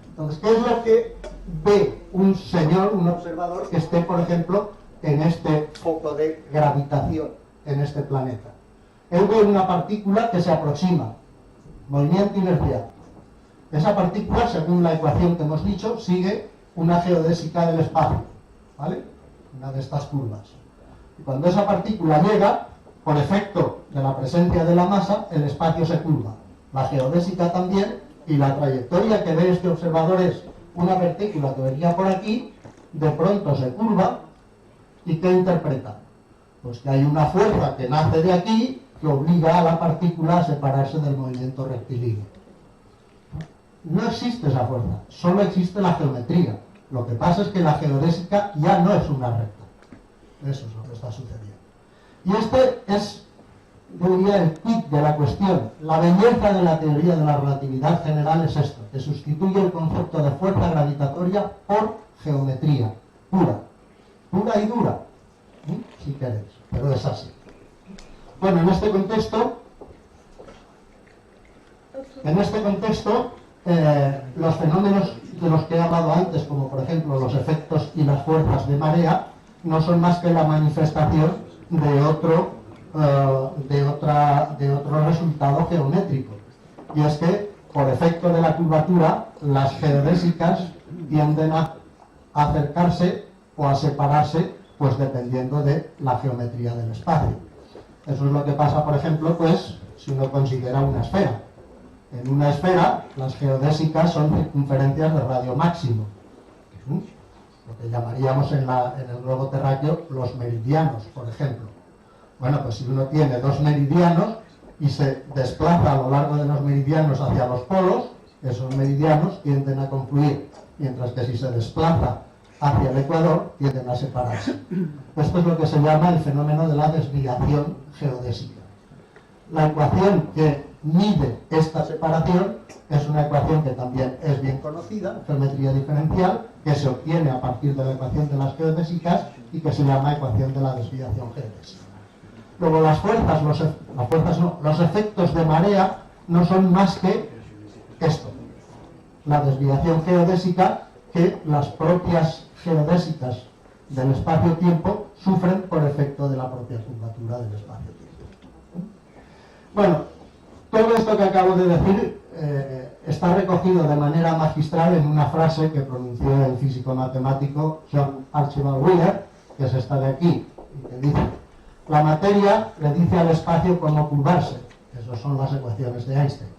Entonces, ¿qué es lo que ve un señor, un observador, que esté, por ejemplo, en este foco de gravitación, en este planeta? Él ve una partícula que se aproxima, movimiento inercial. Esa partícula, según la ecuación que hemos dicho, sigue una geodésica del espacio, ¿vale? Una de estas curvas. Y cuando esa partícula llega, por efecto de la presencia de la masa, el espacio se curva. La geodésica también, y la trayectoria que ve este observador es una partícula que venía por aquí, de pronto se curva, ¿y qué interpreta? Pues que hay una fuerza que nace de aquí, que obliga a la partícula a separarse del movimiento rectilíneo. No existe esa fuerza, solo existe la geometría. Lo que pasa es que la geodésica ya no es una recta. Eso es lo que está sucediendo. Y este es, yo diría, el quid de la cuestión. La belleza de la teoría de la relatividad general es esto, que sustituye el concepto de fuerza gravitatoria por geometría pura. Pura y dura, si queréis, pero es así. Bueno, en este contexto, los fenómenos de los que he hablado antes, como por ejemplo los efectos y las fuerzas de marea, no son más que la manifestación de otro resultado geométrico. Y es que, por efecto de la curvatura, las geodésicas tienden a acercarse o a separarse, pues dependiendo de la geometría del espacio. Eso es lo que pasa, por ejemplo, pues si uno considera una esfera. En una esfera, las geodésicas son circunferencias de radio máximo. Lo que llamaríamos en el globo terráqueo los meridianos, por ejemplo. Bueno, pues si uno tiene dos meridianos y se desplaza a lo largo de los meridianos hacia los polos, esos meridianos tienden a confluir, mientras que si se desplaza hacia el ecuador, tienden a separarse. Esto es lo que se llama el fenómeno de la desviación geodésica. La ecuación que mide esta separación es una ecuación que también es bien conocida, geometría diferencial, que se obtiene a partir de la ecuación de las geodésicas y que se llama ecuación de la desviación geodésica. Luego las fuerzas, los efectos de marea no son más que esto, la desviación geodésica que las propias geodésicas del espacio-tiempo sufren por efecto de la propia curvatura del espacio-tiempo. Bueno, todo esto que acabo de decir está recogido de manera magistral en una frase que pronunció el físico matemático John Archibald Wheeler, que es esta de aquí, y que dice: la materia le dice al espacio cómo curvarse. Esas son las ecuaciones de Einstein.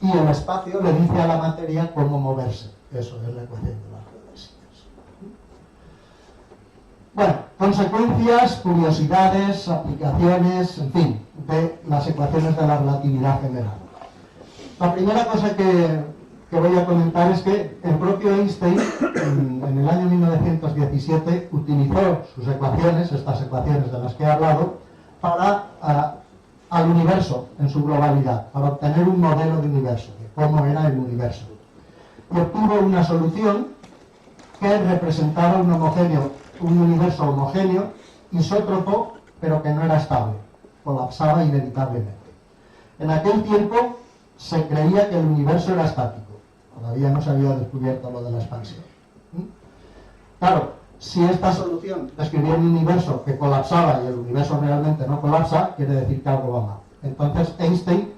Y el espacio le dice a la materia cómo moverse. Eso es la ecuación de las geodésicas. Bueno, consecuencias, curiosidades, aplicaciones, en fin, de las ecuaciones de la relatividad general. La primera cosa que voy a comentar es que el propio Einstein, en el año 1917, utilizó sus ecuaciones, estas ecuaciones de las que he hablado, para al universo en su globalidad, para obtener un modelo de universo, de cómo era el universo. Y obtuvo una solución que representaba un universo homogéneo, isótropo, pero que no era estable, colapsaba inevitablemente. En aquel tiempo se creía que el universo era estático. Todavía no se había descubierto lo de la expansión. Claro, si esta solución describía un universo que colapsaba y el universo realmente no colapsa, quiere decir que algo va mal. Entonces Einstein,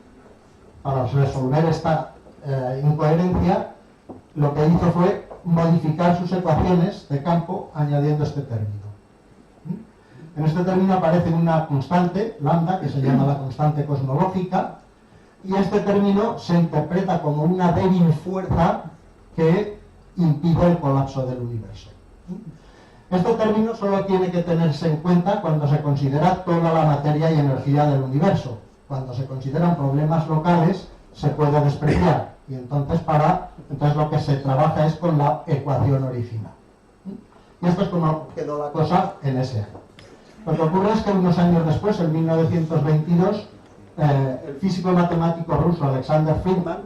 para resolver esta incoherencia, lo que hizo fue modificar sus ecuaciones de campo añadiendo este término. En este término aparece una constante, lambda, que se llama la constante cosmológica, y este término se interpreta como una débil fuerza que impide el colapso del universo. Este término solo tiene que tenerse en cuenta cuando se considera toda la materia y energía del universo. Cuando se consideran problemas locales, se puede despreciar. Y entonces lo que se trabaja es con la ecuación original. Y esto es como quedó la cosa en ese año. Lo que ocurre es que unos años después, en 1922, el físico matemático ruso Alexander Friedman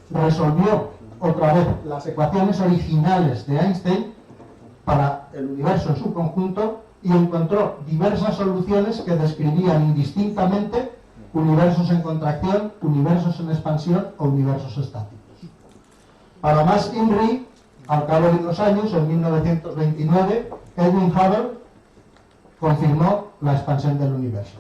resolvió otra vez las ecuaciones originales de Einstein para el universo en su conjunto y encontró diversas soluciones que describían indistintamente universos en contracción, universos en expansión o universos estáticos. Para más INRI, al cabo de unos años, en 1929, Edwin Hubble confirmó la expansión del universo.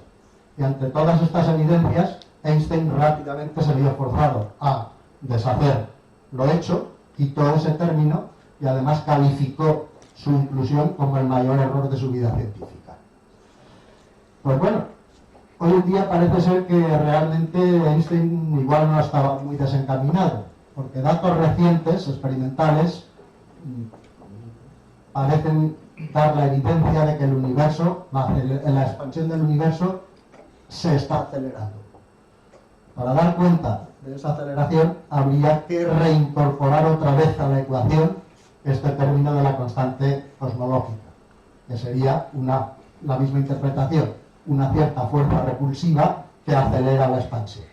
Y ante todas estas evidencias, Einstein rápidamente se vio forzado a deshacer lo hecho, quitó ese término y además calificó su inclusión como el mayor error de su vida científica. Pues bueno, hoy en día parece ser que realmente Einstein igual no estaba muy desencaminado, porque datos recientes, experimentales, parecen dar la evidencia de que el universo, la expansión del universo, se está acelerando. Para dar cuenta de esa aceleración, habría que reincorporar otra vez a la ecuación este término de la constante cosmológica, que sería la misma interpretación, una cierta fuerza repulsiva que acelera la expansión.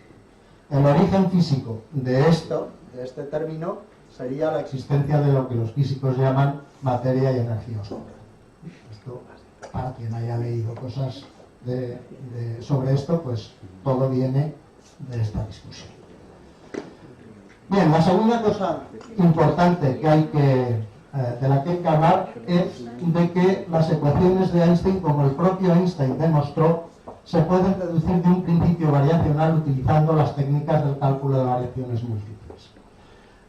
El origen físico de este término, sería la existencia de lo que los físicos llaman materia y energía oscura. Esto, para quien haya leído cosas sobre esto, pues todo viene de esta discusión. Bien, la segunda cosa importante de la que hay que hablar es de que las ecuaciones de Einstein, como el propio Einstein demostró, se pueden deducir de un principio variacional utilizando las técnicas del cálculo de variaciones múltiples.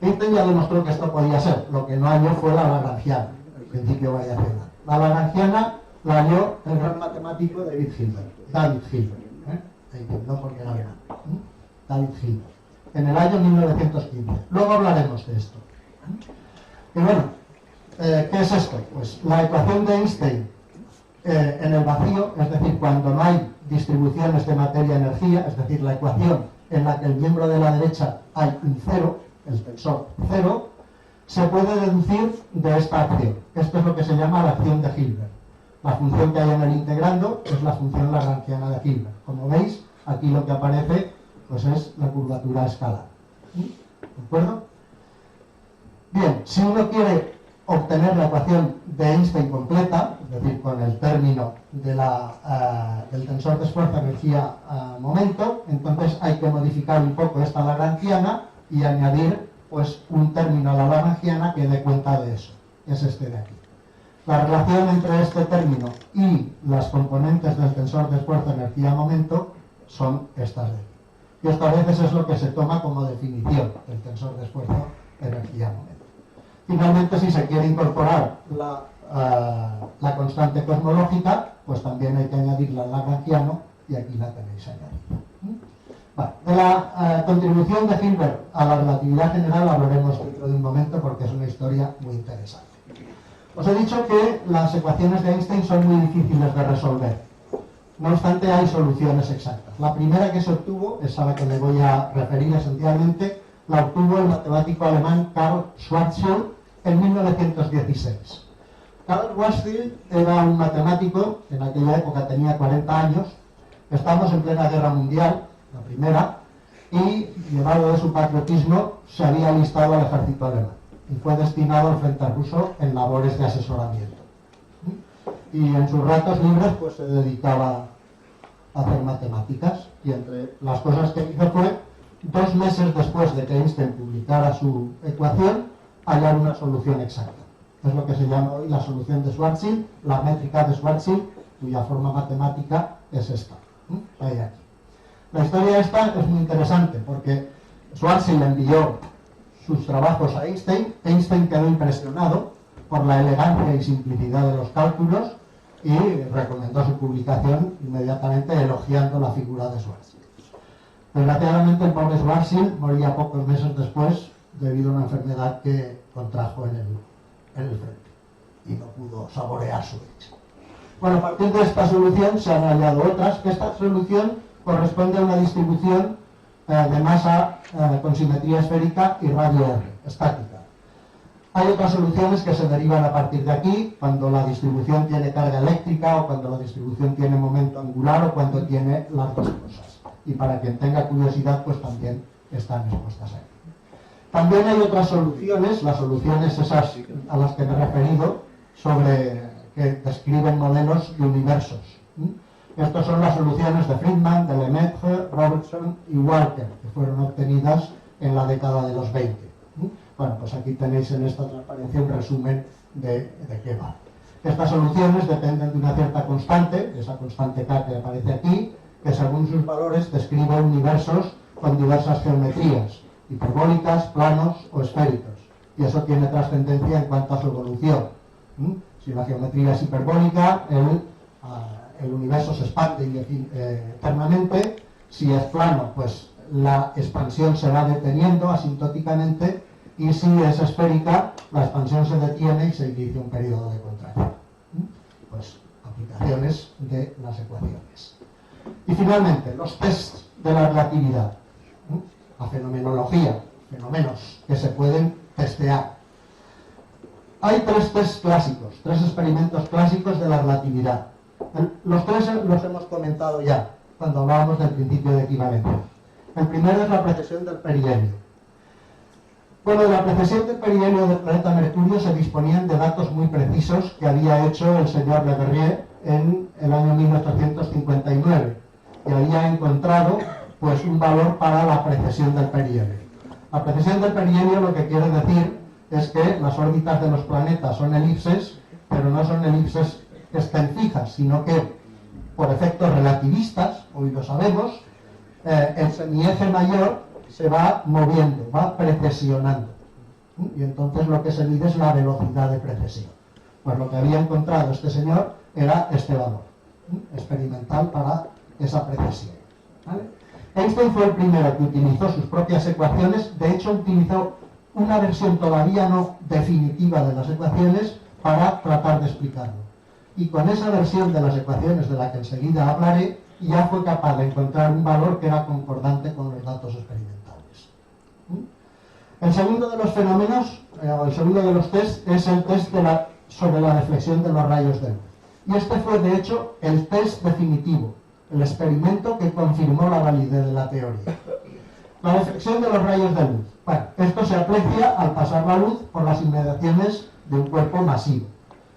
Einstein ya demostró que esto podía ser, lo que no halló fue la lagrangiana, el principio variacional. La lagrangiana la halló el gran matemático David Hilbert. No porque era gran. David Hilbert, en el año 1915. Luego hablaremos de esto. Y bueno, ¿qué es esto? Pues la ecuación de Einstein en el vacío, es decir, cuando no hay distribuciones de materia-energía, es decir, la ecuación en la que el miembro de la derecha hay un cero, el tensor cero, se puede deducir de esta acción. Esto es lo que se llama la acción de Hilbert. La función que hay en el integrando es la función lagrangiana de Hilbert. Como veis, aquí lo que aparece pues es la curvatura escalar. ¿De acuerdo? Bien, si uno quiere obtener la ecuación de Einstein completa, es decir, con el término de del tensor de esfuerzo, energía, momento, entonces hay que modificar un poco esta lagrangiana y añadir pues un término a la lagrangiana que dé cuenta de eso. Es este de aquí. La relación entre este término y las componentes del tensor de esfuerzo, energía, momento son estas de aquí. Y esto a veces es lo que se toma como definición del tensor de esfuerzo, energía, momento. Finalmente, si se quiere incorporar la constante cosmológica, pues también hay que añadirla al lagrangiano y aquí la tenéis añadida. Vale. De la contribución de Hilbert a la relatividad general hablaremos dentro de un momento porque es una historia muy interesante. Os he dicho que las ecuaciones de Einstein son muy difíciles de resolver. No obstante, hay soluciones exactas. La primera que se obtuvo, es a la que me voy a referir esencialmente, la obtuvo el matemático alemán Karl Schwarzschild en 1916. Karl Schwarzschild era un matemático, en aquella época tenía 40 años, estamos en plena guerra mundial, la primera, y llevado de su patriotismo se había alistado al ejército alemán y fue destinado al frente ruso en labores de asesoramiento. Y en sus ratos libres pues se dedicaba a hacer matemáticas y entre las cosas que hizo fue 2 meses después de que Einstein publicara su ecuación hallar una solución exacta. Es lo que se llama hoy la solución de Schwarzschild, la métrica de Schwarzschild, cuya forma matemática es esta. Ahí aquí. La historia esta es muy interesante porque Schwarzschild envió sus trabajos a Einstein. Einstein quedó impresionado por la elegancia y simplicidad de los cálculos y recomendó su publicación inmediatamente elogiando la figura de Schwarzschild. Desgraciadamente el pobre Schwarzschild moría pocos meses después debido a una enfermedad que contrajo en el frente y no pudo saborear su éxito. Bueno, a partir de esta solución se han hallado otras, que esta solución corresponde a una distribución de masa con simetría esférica y radio R, estática. Hay otras soluciones que se derivan a partir de aquí, cuando la distribución tiene carga eléctrica o cuando la distribución tiene momento angular o cuando tiene las dos cosas. Y para quien tenga curiosidad, pues también están expuestas aquí. También hay otras soluciones, las soluciones esas a las que me he referido, que describen modelos de universos. Estas son las soluciones de Friedman, de Lemaitre, Robertson y Walker, que fueron obtenidas en la década de los 20. Bueno, pues aquí tenéis en esta transparencia un resumen de qué va. Estas soluciones dependen de una cierta constante, esa constante K que aparece aquí, que según sus valores describe universos con diversas geometrías, hiperbólicas, planos o esféricos. Y eso tiene trascendencia en cuanto a su evolución. Si la geometría es hiperbólica, el universo se expande eternamente. Si es plano, pues la expansión se va deteniendo asintóticamente, y si es esférica, la expansión se detiene y se inicia un periodo de contracción. Pues aplicaciones de las ecuaciones. Y finalmente, los tests de la relatividad. La fenomenología, fenómenos que se pueden testear. Hay 3 tests clásicos, 3 experimentos clásicos de la relatividad. Los 3 los hemos comentado ya, cuando hablábamos del principio de equivalencia. El primero es la precesión del perihelio. Bueno, de la precesión del perihelio del planeta Mercurio se disponían de datos muy precisos que había hecho el señor Le Verrier en el año 1859, y había encontrado pues un valor para la precesión del perihelio. La precesión del perihelio lo que quiere decir es que las órbitas de los planetas son elipses, pero no son elipses que estén fijas, sino que por efectos relativistas, hoy lo sabemos, el semieje mayor se va moviendo, va precesionando. Y entonces lo que se mide es la velocidad de precesión. Pues lo que había encontrado este señor era este valor experimental para esa precesión. ¿Vale? Einstein fue el primero que utilizó sus propias ecuaciones. De hecho, utilizó una versión todavía no definitiva de las ecuaciones para tratar de explicarlo. Y con esa versión de las ecuaciones de la que enseguida hablaré, y ya fue capaz de encontrar un valor que era concordante con los datos experimentales. El segundo de los fenómenos, el segundo de los test, es el test sobre la deflexión de los rayos de luz. Y este fue, de hecho, el test definitivo, el experimento que confirmó la validez de la teoría. La deflexión de los rayos de luz. Bueno, esto se aprecia al pasar la luz por las inmediaciones de un cuerpo masivo.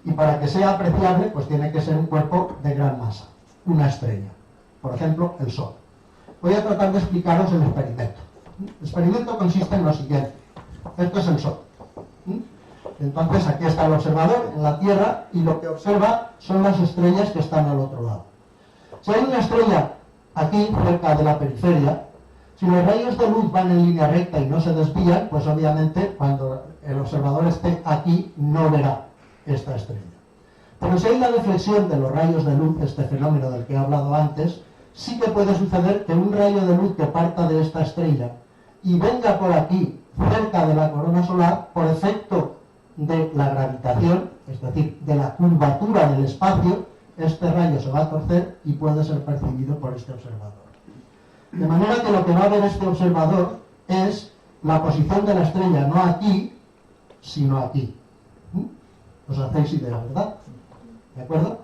Y para que sea apreciable, pues tiene que ser un cuerpo de gran masa, una estrella. Por ejemplo, el Sol. Voy a tratar de explicaros el experimento. El experimento consiste en lo siguiente. Esto es el Sol. Entonces, aquí está el observador en la Tierra y lo que observa son las estrellas que están al otro lado. Si hay una estrella aquí, cerca de la periferia, si los rayos de luz van en línea recta y no se desvían, pues obviamente cuando el observador esté aquí no verá esta estrella. Pero si hay la deflexión de los rayos de luz, este fenómeno del que he hablado antes, sí que puede suceder que un rayo de luz que parta de esta estrella y venga por aquí, cerca de la corona solar, por efecto de la gravitación, es decir, de la curvatura del espacio, este rayo se va a torcer y puede ser percibido por este observador. De manera que lo que va a ver este observador es la posición de la estrella, no aquí, sino aquí. ¿Os hacéis idea, verdad? ¿De acuerdo?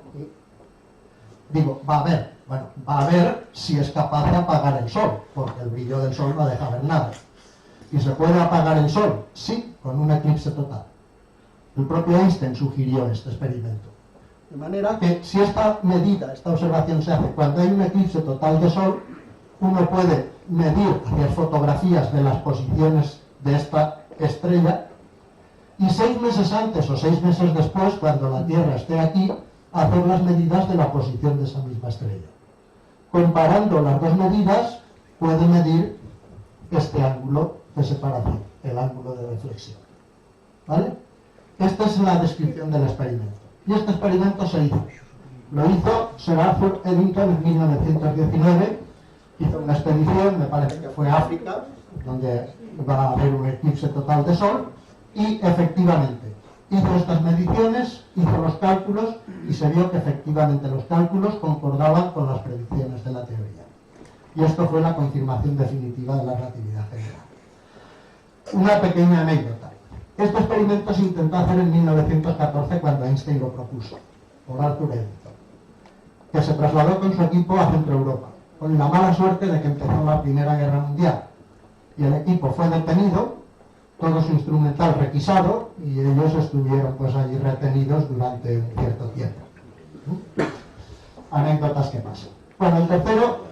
Digo, va a ver. Bueno, va a ver si es capaz de apagar el Sol, porque el brillo del Sol no deja ver nada. ¿Y se puede apagar el Sol? Sí, con un eclipse total. El propio Einstein sugirió este experimento. De manera que si esta medida, esta observación se hace cuando hay un eclipse total de Sol, uno puede medir, hacer fotografías de las posiciones de esta estrella y 6 meses antes o 6 meses después, cuando la Tierra esté aquí, hacer las medidas de la posición de esa misma estrella. Comparando las dos medidas, puede medir este ángulo de separación, el ángulo de deflexión. ¿Vale? Esta es la descripción del experimento. Y este experimento se hizo. Lo hizo Sir Arthur Eddington en 1919. Hizo una expedición, me parece que fue a África, donde iba a haber un eclipse total de Sol, y efectivamente hizo estas mediciones, hizo los cálculos y se vio que efectivamente los cálculos concordaban con las predicciones de la teoría. Y esto fue la confirmación definitiva de la relatividad general. Una pequeña anécdota. Este experimento se intentó hacer en 1914 cuando Einstein lo propuso, por Arthur Eddington, que se trasladó con su equipo a Centro Europa, con la mala suerte de que empezó la Primera Guerra Mundial. Y el equipo fue detenido, todo su instrumental requisado, y ellos estuvieron pues allí retenidos durante un cierto tiempo. Anécdotas que pasan. Bueno, el tercero,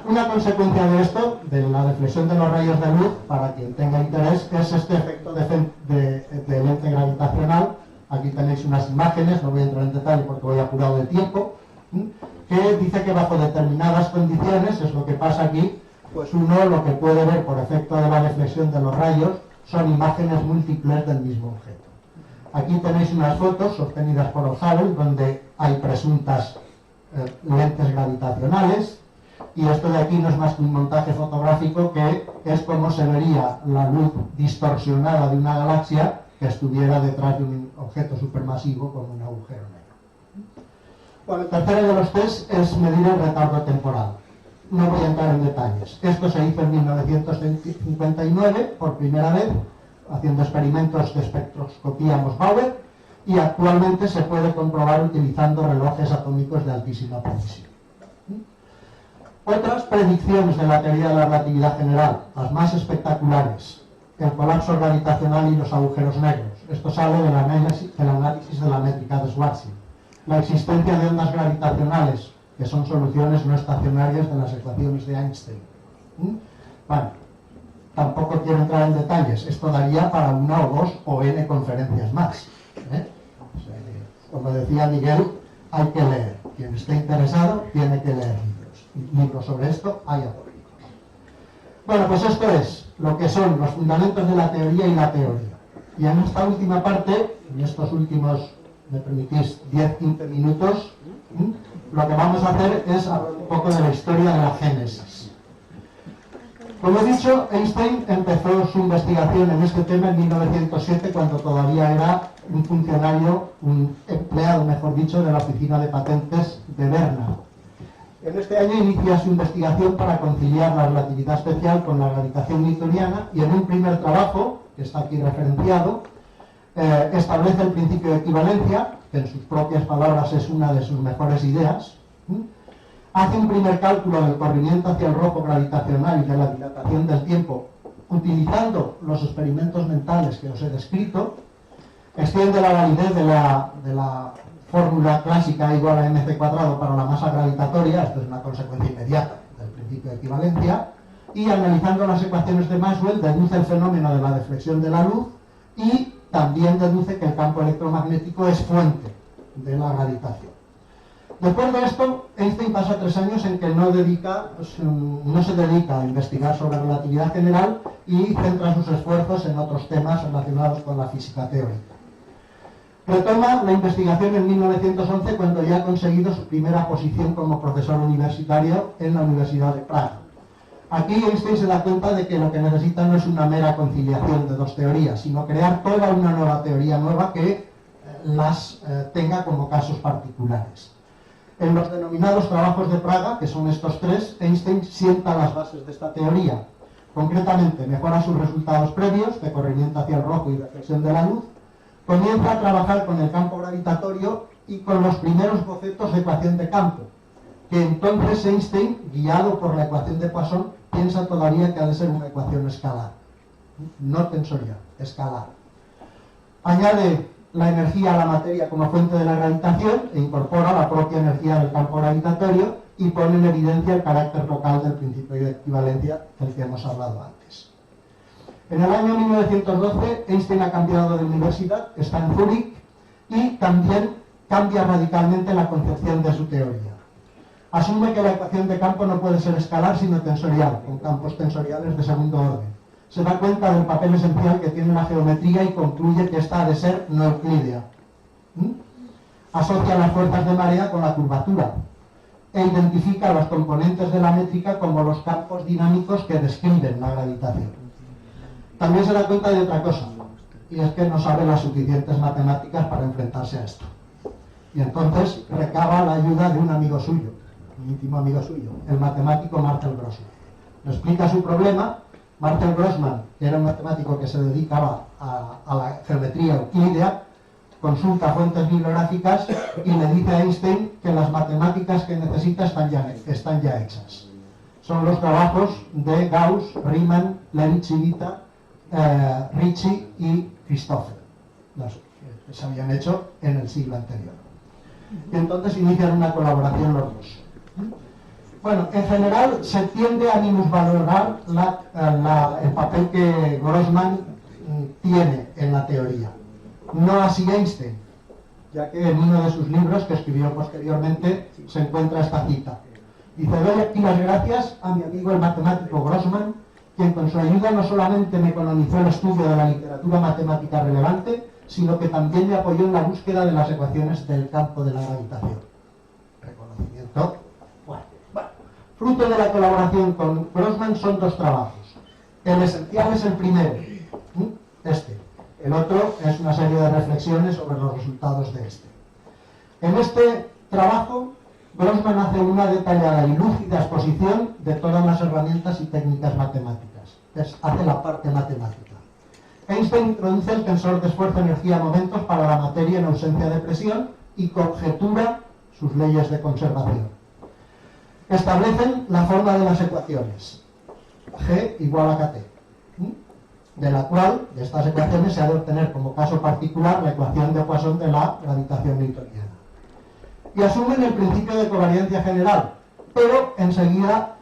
una consecuencia de esto, de la deflexión de los rayos de luz, para quien tenga interés, es este efecto de lente gravitacional. Aquí tenéis unas imágenes, no voy a entrar en detalle porque voy apurado de tiempo, que dice que bajo determinadas condiciones, es lo que pasa aquí, pues uno lo que puede ver por efecto de la deflexión de los rayos son imágenes múltiples del mismo objeto. Aquí tenéis unas fotos obtenidas por O'Hare, donde hay presuntas lentes gravitacionales, y esto de aquí no es más que un montaje fotográfico que es como se vería la luz distorsionada de una galaxia que estuviera detrás de un objeto supermasivo como un agujero negro. Bueno, el tercero de los test es medir el retardo temporal. No voy a entrar en detalles. Esto se hizo en 1959 por primera vez, haciendo experimentos de espectroscopía Moss-Bauer, y actualmente se puede comprobar utilizando relojes atómicos de altísima precisión. Otras predicciones de la teoría de la relatividad general, las más espectaculares, el colapso gravitacional y los agujeros negros. Esto sale del análisis de la métrica de Schwarzschild. La existencia de ondas gravitacionales, que son soluciones no estacionarias de las ecuaciones de Einstein. Bueno, tampoco quiero entrar en detalles. Esto daría para una o dos o n conferencias más. O sea, como decía Miguel, hay que leer. Quien esté interesado tiene que leer libros. Y libros sobre esto hay atómicos. Bueno, pues esto es lo que son los fundamentos de la teoría y la teoría. Y en esta última parte, en estos últimos, me permitís, 10-15 minutos, lo que vamos a hacer es hablar un poco de la historia de la génesis. Como he dicho, Einstein empezó su investigación en este tema en 1907, cuando todavía era un funcionario, un empleado, mejor dicho, de la oficina de patentes de Berna. En este año inicia su investigación para conciliar la relatividad especial con la gravitación newtoniana y en un primer trabajo, que está aquí referenciado, establece el principio de equivalencia, que en sus propias palabras es una de sus mejores ideas. Hace un primer cálculo del corrimiento hacia el rojo gravitacional y de la dilatación del tiempo utilizando los experimentos mentales que os he descrito. Extiende la validez de la fórmula clásica igual a mc cuadrado para la masa gravitatoria, esto es una consecuencia inmediata del principio de equivalencia, y analizando las ecuaciones de Maxwell deduce el fenómeno de la deflexión de la luz y también deduce que el campo electromagnético es fuente de la gravitación. Después de esto, Einstein pasa 3 años en que no se dedica a investigar sobre relatividad general y centra sus esfuerzos en otros temas relacionados con la física teórica. Retoma la investigación en 1911 cuando ya ha conseguido su primera posición como profesor universitario en la Universidad de Praga. Aquí Einstein se da cuenta de que lo que necesita no es una mera conciliación de dos teorías, sino crear toda una nueva teoría nueva que las tenga como casos particulares. En los denominados trabajos de Praga, que son estos 3, Einstein sienta las bases de esta teoría. Concretamente, mejora sus resultados previos de corrimiento hacia el rojo y deflexión de la luz, comienza a trabajar con el campo gravitatorio y con los primeros bocetos de ecuación de campo, que entonces Einstein, guiado por la ecuación de Poisson, piensa todavía que ha de ser una ecuación escalar, no tensorial, escalar. Añade la energía a la materia como fuente de la gravitación e incorpora la propia energía del campo gravitatorio y pone en evidencia el carácter local del principio de equivalencia del que hemos hablado antes. En el año 1912, Einstein ha cambiado de universidad, está en Zúrich, y también cambia radicalmente la concepción de su teoría. Asume que la ecuación de campo no puede ser escalar sino tensorial, con campos tensoriales de segundo orden. Se da cuenta del papel esencial que tiene la geometría y concluye que esta ha de ser no euclídea. Asocia las fuerzas de marea con la curvatura e identifica los componentes de la métrica como los campos dinámicos que describen la gravitación. También se da cuenta de otra cosa, y es que no sabe las suficientes matemáticas para enfrentarse a esto. Y entonces recaba la ayuda de un amigo suyo, un íntimo amigo suyo, el matemático Marcel Grossmann. Le explica su problema. Marcel Grossmann, que era un matemático que se dedicaba a la geometría euclídea, consulta fuentes bibliográficas y le dice a Einstein que las matemáticas que necesita están ya hechas. Son los trabajos de Gauss, Riemann, Levi-Civita, Ricci y Christoffel, los que se habían hecho en el siglo anterior. Y entonces inician una colaboración los dos. Bueno, en general se tiende a minusvalorar el papel que Grossmann tiene en la teoría. No así Einstein, ya que en uno de sus libros que escribió posteriormente se encuentra esta cita. Dice: doy aquí las gracias a mi amigo el matemático Grossmann, quien con su ayuda no solamente me economizó el estudio de la literatura matemática relevante, sino que también me apoyó en la búsqueda de las ecuaciones del campo de la gravitación. Reconocimiento. Bueno. Fruto de la colaboración con Grossmann son 2 trabajos. El esencial es el primero, este. El otro es una serie de reflexiones sobre los resultados de este. En este trabajo, Grossmann hace una detallada y lúcida exposición de todas las herramientas y técnicas matemáticas. Hace la parte matemática. Einstein introduce el tensor de esfuerzo-energía-momentos para la materia en ausencia de presión y conjetura sus leyes de conservación. Establecen la forma de las ecuaciones. G igual a KT. De la cual, de estas ecuaciones, se ha de obtener como caso particular la ecuación de Poisson de la gravitación newtoniana. Y asumen el principio de covariancia general, pero enseguida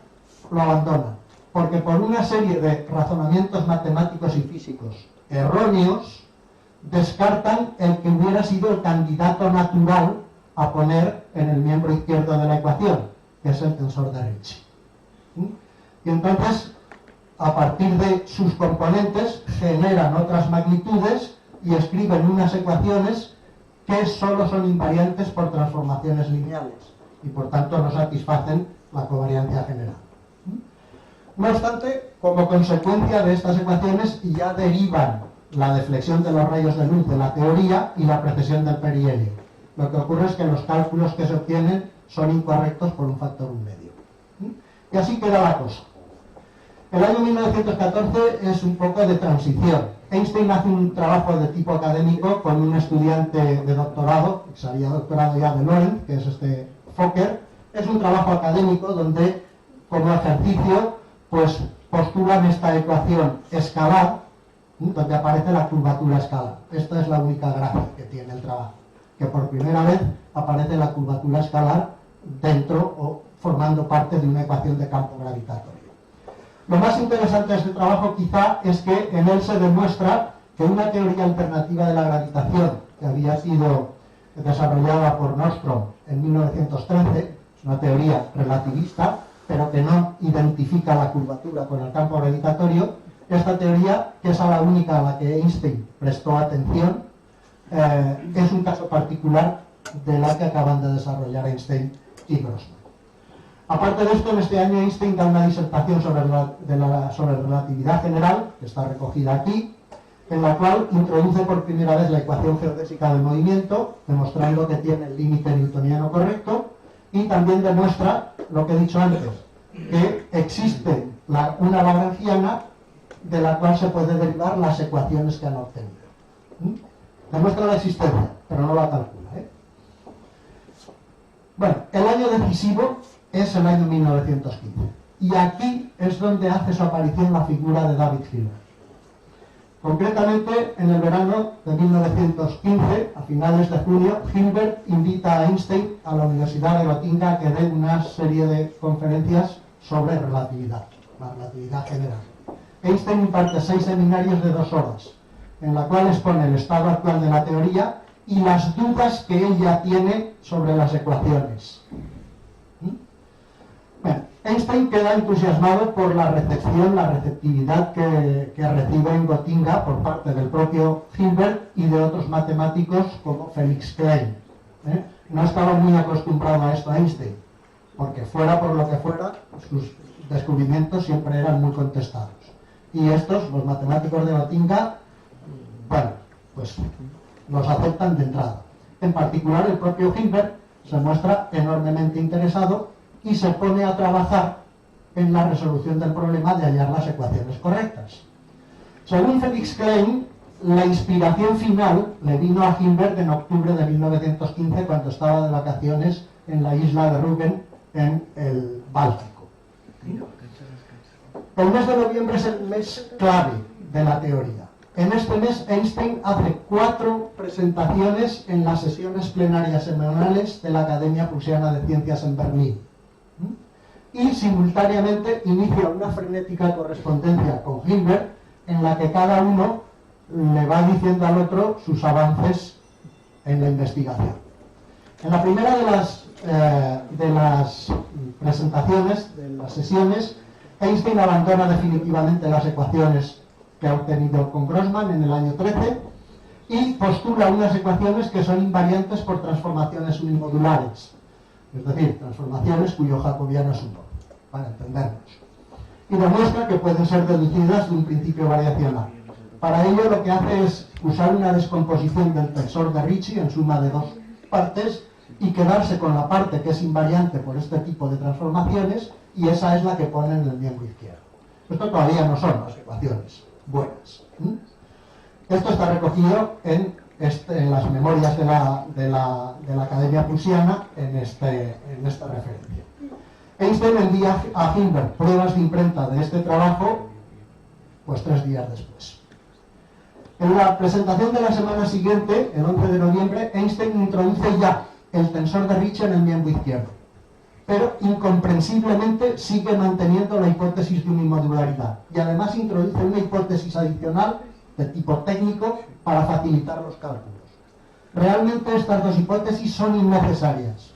lo abandonan, porque por una serie de razonamientos matemáticos y físicos erróneos, descartan el que hubiera sido el candidato natural a poner en el miembro izquierdo de la ecuación, que es el tensor de Ricci. Y entonces, a partir de sus componentes, generan otras magnitudes y escriben unas ecuaciones que solo son invariantes por transformaciones lineales y por tanto no satisfacen la covariancia general. No obstante, como consecuencia de estas ecuaciones ya derivan la deflexión de los rayos de luz de la teoría y la precesión del perihelio. Lo que ocurre es que los cálculos que se obtienen son incorrectos por un factor 1,5. Y así queda la cosa. El año 1914 es un poco de transición. Einstein hace un trabajo de tipo académico con un estudiante de doctorado, que se había doctorado ya de Lorentz, que es este Fokker. Es un trabajo académico donde, como ejercicio, pues postulan esta ecuación escalar, donde aparece la curvatura escalar. Esta es la única gracia que tiene el trabajo, que por primera vez aparece la curvatura escalar dentro o formando parte de una ecuación de campo gravitatorio. Lo más interesante de este trabajo quizá es que en él se demuestra que una teoría alternativa de la gravitación que había sido desarrollada por Nordström en 1913, es una teoría relativista, pero que no identifica la curvatura con el campo gravitatorio, esta teoría, que es la única a la que Einstein prestó atención, es un caso particular de la que acaban de desarrollar Einstein y Grossman. Aparte de esto, en este año Einstein da una disertación sobre relatividad general, que está recogida aquí, en la cual introduce por primera vez la ecuación geodésica del movimiento, demostrando que tiene el límite newtoniano correcto, y también demuestra lo que he dicho antes, que existe una lagrangiana de la cual se puede derivar las ecuaciones que han obtenido. Demuestra la existencia, pero no la calcula. Bueno, el año decisivo es el año 1915. Y aquí es donde hace su aparición la figura de David Hilbert. Concretamente, en el verano de 1915, a finales de junio, Hilbert invita a Einstein a la Universidad de Gotinga a que dé una serie de conferencias sobre relatividad, la relatividad general. Einstein imparte 6 seminarios de 2 horas, en la cual expone el estado actual de la teoría y las dudas que ella tiene sobre las ecuaciones. Bueno, Einstein queda entusiasmado por la receptividad que recibe en Gotinga por parte del propio Hilbert y de otros matemáticos como Felix Klein. No estaba muy acostumbrado a esto Einstein, porque fuera por lo que fuera, sus descubrimientos siempre eran muy contestados. Y estos, los matemáticos de Gotinga, bueno, pues los aceptan de entrada. En particular, el propio Hilbert se muestra enormemente interesado y se pone a trabajar en la resolución del problema de hallar las ecuaciones correctas. Según Felix Klein, la inspiración final le vino a Hilbert en octubre de 1915, cuando estaba de vacaciones en la isla de Rügen, en el Báltico. El mes de noviembre es el mes clave de la teoría. En este mes Einstein hace 4 presentaciones en las sesiones plenarias semanales de la Academia Prusiana de Ciencias en Berlín. Y simultáneamente inicia una frenética correspondencia con Hilbert, en la que cada uno le va diciendo al otro sus avances en la investigación. En la primera de las presentaciones, de las sesiones, Einstein abandona definitivamente las ecuaciones que ha obtenido con Grossman en el año 13 y postula unas ecuaciones que son invariantes por transformaciones unimodulares, es decir, transformaciones cuyo jacobiano es 1, para entendernos, y demuestra que pueden ser deducidas de un principio variacional. Para ello lo que hace es usar una descomposición del tensor de Ricci en suma de 2 partes y quedarse con la parte que es invariante por este tipo de transformaciones, y esa es la que pone en el miembro izquierdo. Esto todavía no son las ecuaciones buenas. Esto está recogido en las memorias de la Academia Prusiana en esta referencia. Einstein envía a Hilbert pruebas de imprenta de este trabajo pues 3 días después. En la presentación de la semana siguiente, el 11 de noviembre, Einstein introduce ya el tensor de Ricci en el miembro izquierdo, pero incomprensiblemente sigue manteniendo la hipótesis de unimodularidad y además introduce una hipótesis adicional de tipo técnico para facilitar los cálculos. Realmente estas 2 hipótesis son innecesarias,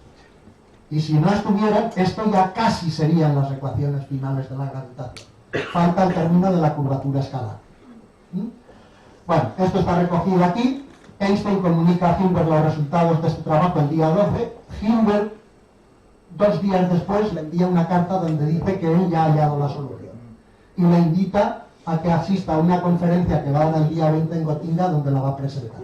y si no estuvieran, esto ya casi serían las ecuaciones finales de la gravitación. Falta el término de la curvatura escalar. Bueno, esto está recogido aquí. Einstein comunica a Hilbert los resultados de este trabajo el día 12. Hilbert, 2 días después, le envía una carta donde dice que él ya ha hallado la solución y le invita a que asista a una conferencia que va a dar el día 20 en Gotinga, donde la va a presentar.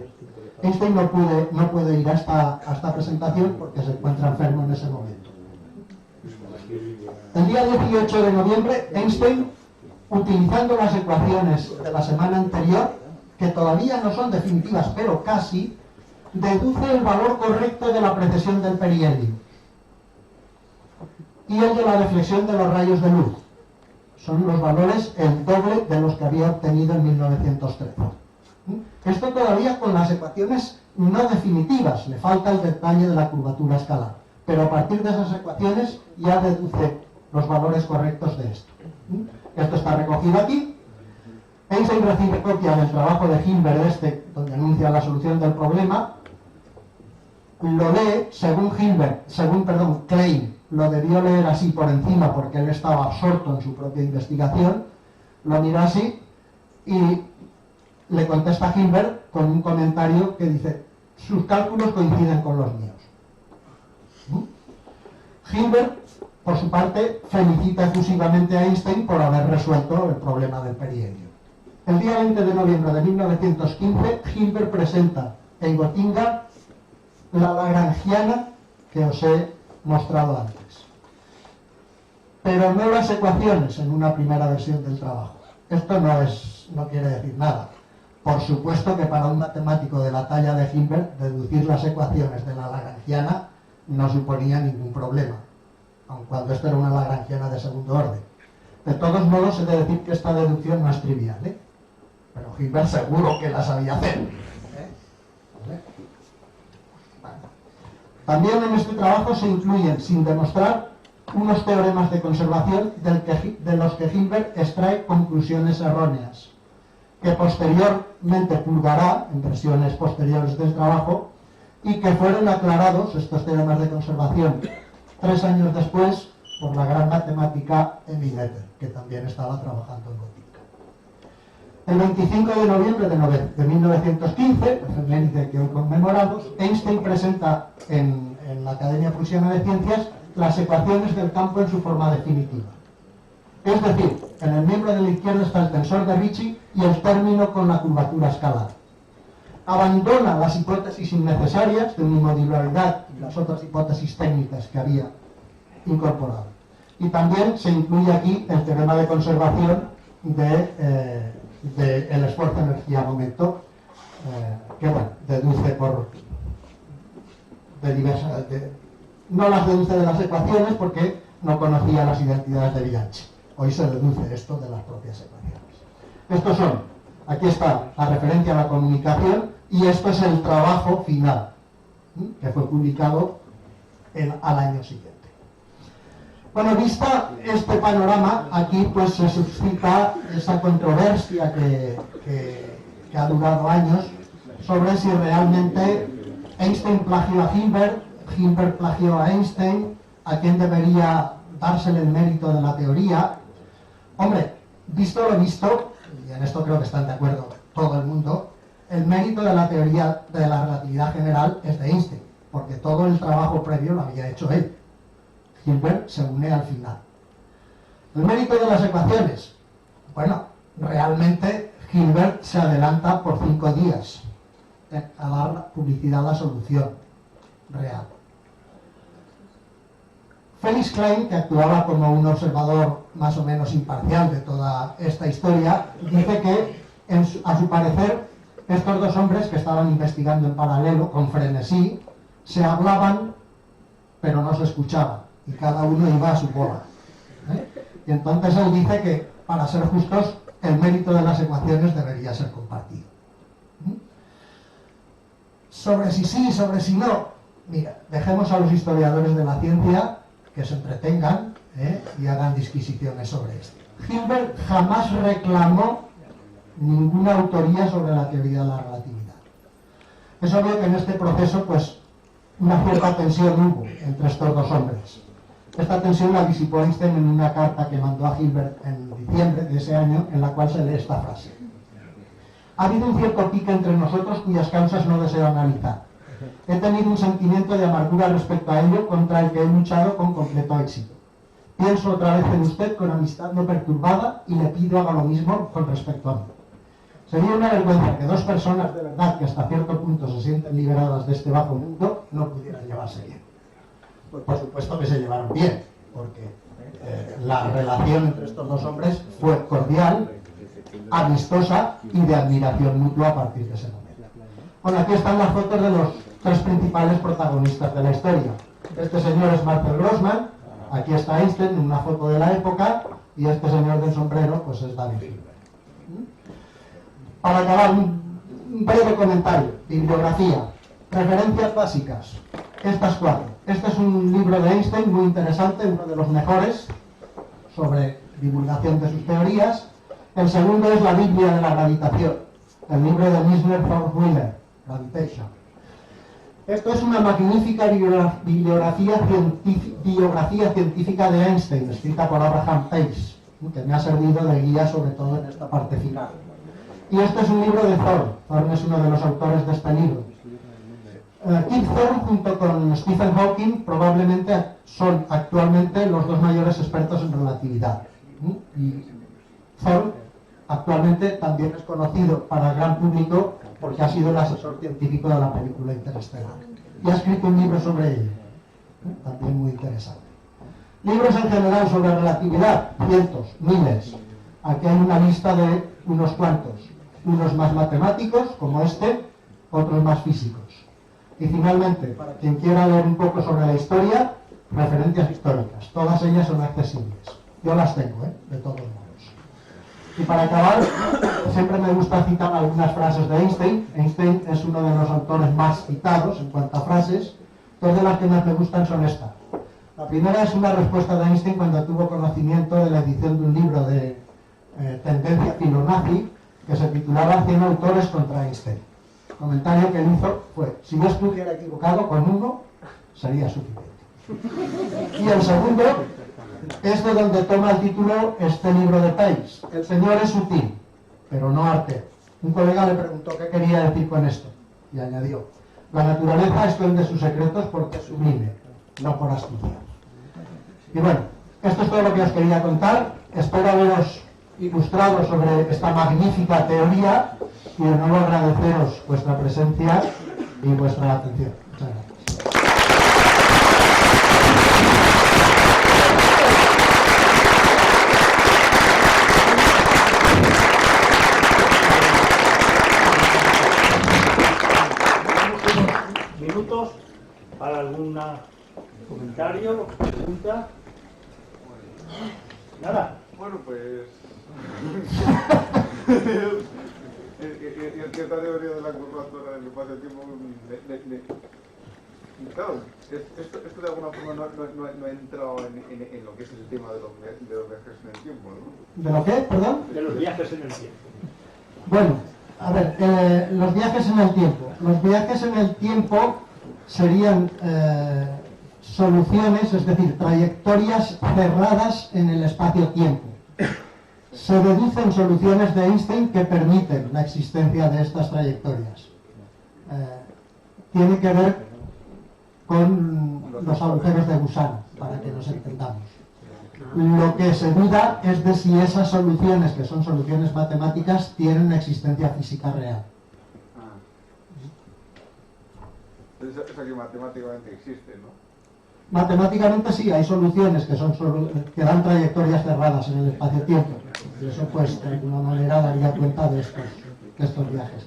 Einstein no puede ir a esta presentación porque se encuentra enfermo en ese momento. El día 18 de noviembre, Einstein, utilizando las ecuaciones de la semana anterior, que todavía no son definitivas, pero casi, deduce el valor correcto de la precesión del perihelio y el de la deflexión de los rayos de luz. Son los valores el doble de los que había obtenido en 1913. Esto todavía con las ecuaciones no definitivas, le falta el detalle de la curvatura escalar, pero a partir de esas ecuaciones ya deduce los valores correctos de esto. Esto está recogido aquí. Einstein recibe copia del trabajo de Hilbert donde anuncia la solución del problema, lo lee, según Klein, lo debió leer así por encima porque él estaba absorto en su propia investigación, lo mira así y le contesta a Hilbert con un comentario que dice: sus cálculos coinciden con los míos. Hilbert, por su parte, felicita efusivamente a Einstein por haber resuelto el problema del perihelio. El día 20 de noviembre de 1915, Hilbert presenta en Göttingen la lagrangiana que os he mostrado antes, pero no las ecuaciones en una primera versión del trabajo. Esto no quiere decir nada. Por supuesto que para un matemático de la talla de Hilbert, deducir las ecuaciones de la lagrangiana no suponía ningún problema, aun cuando esto era una lagrangiana de segundo orden. De todos modos, he de decir que esta deducción no es trivial, pero Hilbert seguro que la sabía hacer. ¿Vale? También en este trabajo se incluyen, sin demostrar, unos teoremas de conservación de los que Hilbert extrae conclusiones erróneas, que posteriormente purgará en versiones posteriores del trabajo, y que fueron aclarados, estos teoremas de conservación, 3 años después por la gran matemática Emmy Noether, que también estaba trabajando en Göttingen. El 25 de noviembre de 1915, efeméride que hoy conmemoramos, Einstein presenta en la Academia Prusiana de Ciencias las ecuaciones del campo en su forma definitiva. Es decir, en el miembro de la izquierda está el tensor de Ricci y el término con la curvatura escalar. Abandona las hipótesis innecesarias de unimodularidad y las otras hipótesis técnicas que había incorporado. Y también se incluye aquí el teorema de conservación del esfuerzo energía-momento, que bueno, deduce no las deduce de las ecuaciones porque no conocía las identidades de Bianchi. Hoy se deduce esto de las propias ecuaciones. Aquí está la referencia a la comunicación y esto es el trabajo final, que fue publicado al año siguiente. Bueno, vista este panorama, aquí pues se suscita esa controversia que ha durado años sobre si realmente Einstein plagió a Hilbert, Hilbert plagió a Einstein, a quién debería dársele el mérito de la teoría. Hombre, visto lo visto, y en esto creo que están de acuerdo todo el mundo, el mérito de la teoría de la relatividad general es de Einstein, porque todo el trabajo previo lo había hecho él. Hilbert se une al final. El mérito de las ecuaciones. Bueno, realmente Hilbert se adelanta por 5 días a dar publicidad a la solución real. Felix Klein, que actuaba como un observador más o menos imparcial de toda esta historia, dice que, a su parecer, estos dos hombres que estaban investigando en paralelo, con frenesí, se hablaban, pero no se escuchaban, y cada uno iba a su bola. Y entonces él dice que, para ser justos, el mérito de las ecuaciones debería ser compartido. Sobre si sí, sobre si no, mira, dejemos a los historiadores de la ciencia que se entretengan y hagan disquisiciones sobre esto. Hilbert jamás reclamó ninguna autoría sobre la teoría de la relatividad. Es obvio que en este proceso, pues, una cierta tensión hubo entre estos dos hombres. Esta tensión la disipó Einstein en una carta que mandó a Hilbert en diciembre de ese año, en la cual se lee esta frase: ha habido un cierto pique entre nosotros cuyas causas no deseo analizar. He tenido un sentimiento de amargura respecto a ello, contra el que he luchado con completo éxito. Pienso otra vez en usted con amistad no perturbada y le pido haga lo mismo con respecto a mí. Sería una vergüenza que dos personas de verdad que hasta cierto punto se sienten liberadas de este bajo mundo no pudieran llevarse bien. Pues por supuesto que se llevaron bien, porque la relación entre estos dos hombres fue cordial, amistosa y de admiración mutua a partir de ese momento. Bueno, aquí están las fotos de los tres principales protagonistas de la historia. Este señor es Marcel Grossman, aquí está Einstein, una foto de la época, y este señor del sombrero pues es David Hilbert. Para acabar, un breve comentario, bibliografía, referencias básicas, estas cuatro. Este es un libro de Einstein muy interesante, uno de los mejores sobre divulgación de sus teorías. El segundo es la Biblia de la gravitación, el libro de Misner Fort-Wheeler, Gravitation. Esto es una magnífica biografía científica de Einstein, escrita por Abraham Pace, que me ha servido de guía sobre todo en esta parte final. Y este es un libro de Thorne. Thorne es uno de los autores de este libro. Kip Thorne junto con Stephen Hawking probablemente son actualmente los dos mayores expertos en relatividad. Y Thorne actualmente también es conocido para el gran público porque ha sido el asesor científico de la película Interestelar. Y ha escrito un libro sobre ello, también muy interesante. Libros en general sobre relatividad, cientos, miles. Aquí hay una lista de unos cuantos. Unos más matemáticos, como este, otros más físicos. Y finalmente, para quien quiera leer un poco sobre la historia, referencias históricas. Todas ellas son accesibles. Yo las tengo, de todos modos. Y para acabar, siempre me gusta citar algunas frases de Einstein. Einstein es uno de los autores más citados en cuanto a frases. Dos de las que más me gustan son estas. La primera es una respuesta de Einstein cuando tuvo conocimiento de la edición de un libro de tendencia filonazi que se titulaba 100 autores contra Einstein. El comentario que él hizo fue: si yo estuviera equivocado con uno, sería suficiente. Y el segundo es de donde toma el título este libro de Pace. El señor es sutil, pero no artero. Un colega le preguntó qué quería decir con esto, y añadió: la naturaleza esconde sus secretos porque es sublime, no por astucia. Y bueno, esto es todo lo que os quería contar. Espero haberos ilustrado sobre esta magnífica teoría y de nuevo agradeceros vuestra presencia y vuestra atención. Muchas gracias. Minutos para algún comentario, pregunta. Nada. Bueno, pues... en cierta teoría de la curvatura del espacio-tiempo, claro, esto de alguna forma no ha entrado en lo que es el tema de los viajes en el tiempo, ¿no? ¿De lo qué? ¿Perdón? De los viajes en el tiempo. Bueno, a ver, los viajes en el tiempo. Los viajes en el tiempo serían soluciones, es decir, trayectorias cerradas en el espacio-tiempo. Se deducen soluciones de Einstein que permiten la existencia de estas trayectorias. Tiene que ver con los agujeros de gusano, para que nos entendamos. Lo que se duda es de si esas soluciones, que son soluciones matemáticas, tienen una existencia física real. Eso que matemáticamente existe, ¿no? Matemáticamente sí, hay soluciones que dan trayectorias cerradas en el espacio-tiempo. Y eso, pues, de alguna manera daría cuenta de estos viajes.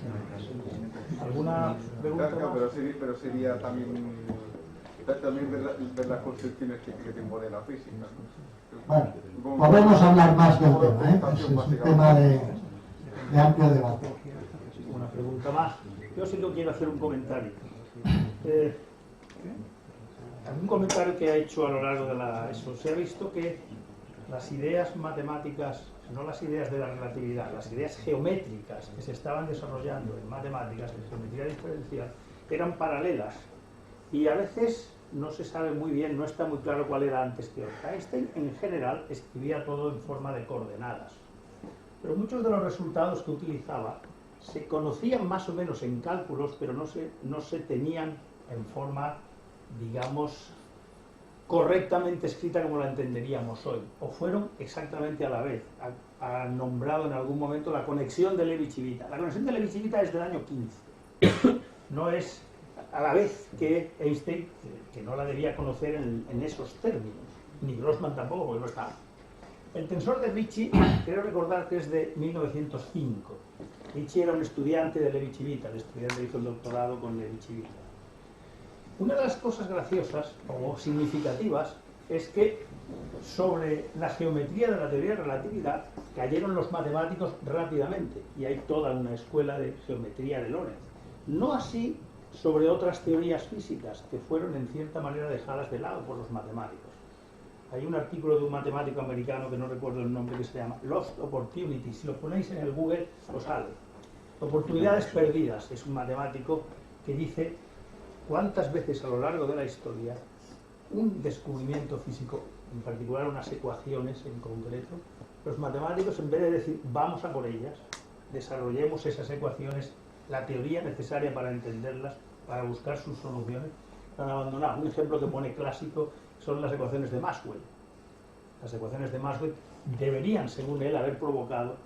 ¿Alguna pregunta? Pero sería también ver las construcciones que te impone la física, ¿no? Bueno, podemos hablar más del tema, Es un tema de amplio debate. Una pregunta más. Yo sí que quiero hacer un comentario. Algún comentario que ha hecho a lo largo de eso. Se ha visto que las ideas matemáticas, no las ideas de la relatividad, las ideas geométricas que se estaban desarrollando en matemáticas, en geometría diferencial, eran paralelas. Y a veces no se sabe muy bien, no está muy claro cuál era antes que otra. Einstein, en general, escribía todo en forma de coordenadas. Pero muchos de los resultados que utilizaba se conocían más o menos en cálculos, pero no se tenían en forma, digamos, correctamente escrita como la entenderíamos hoy, o fueron exactamente a la vez. ha nombrado en algún momento la conexión de Levi-Civita. La conexión de Levi-Civita es del año 15. No es a la vez que Einstein, que no la debía conocer en esos términos, ni Grossman tampoco, porque no estaba. El tensor de Ricci, creo recordar que es de 1905. Ricci era un estudiante de Levi-Civita, el estudiante hizo el doctorado con Levi-Civita. Una de las cosas graciosas o significativas es que sobre la geometría de la teoría de relatividad cayeron los matemáticos rápidamente y hay toda una escuela de geometría de Lorentz. No así sobre otras teorías físicas que fueron en cierta manera dejadas de lado por los matemáticos. Hay un artículo de un matemático americano que no recuerdo el nombre, que se llama Lost Opportunities. Si lo ponéis en el Google, os sale. Oportunidades perdidas. Es un matemático que dice cuántas veces a lo largo de la historia un descubrimiento físico, en particular unas ecuaciones en concreto, los matemáticos, en vez de decir vamos a por ellas, desarrollemos esas ecuaciones, la teoría necesaria para entenderlas, para buscar sus soluciones, han abandonado. Un ejemplo que pone clásico son las ecuaciones de Maxwell. Las ecuaciones de Maxwell deberían, según él, haber provocado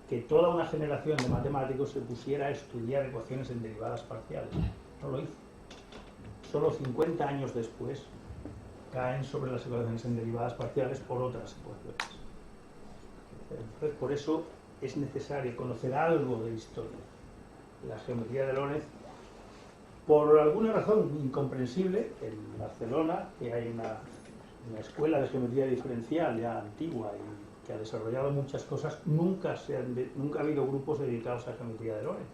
que toda una generación de matemáticos se pusiera a estudiar ecuaciones en derivadas parciales. No lo hizo. Solo 50 años después caen sobre las ecuaciones en derivadas parciales por otras ecuaciones. Entonces, por eso es necesario conocer algo de historia. La geometría de Lorentz, por alguna razón incomprensible, en Barcelona, que hay una escuela de geometría diferencial ya antigua y que ha desarrollado muchas cosas, nunca ha habido grupos dedicados a geometría de Lorentz,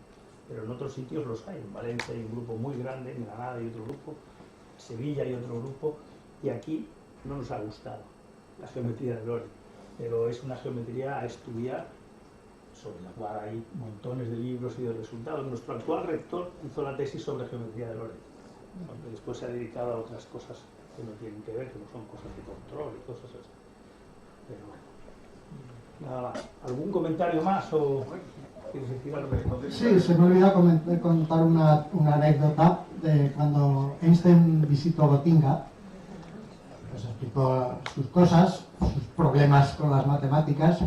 pero en otros sitios los hay. En Valencia hay un grupo muy grande, en Granada hay otro grupo, en Sevilla hay otro grupo, y aquí no nos ha gustado la geometría de Lorentz, pero es una geometría a estudiar, sobre la cual hay montones de libros y de resultados. Nuestro actual rector hizo la tesis sobre geometría de Lorentz, aunque después se ha dedicado a otras cosas que no tienen que ver, que no son cosas de control y cosas así. Pero bueno, nada más. ¿Algún comentario más o quieres decir algo? Sí, se me olvidó contar una anécdota de cuando Einstein visitó Gotinga. Pues explicó sus cosas, sus problemas con las matemáticas.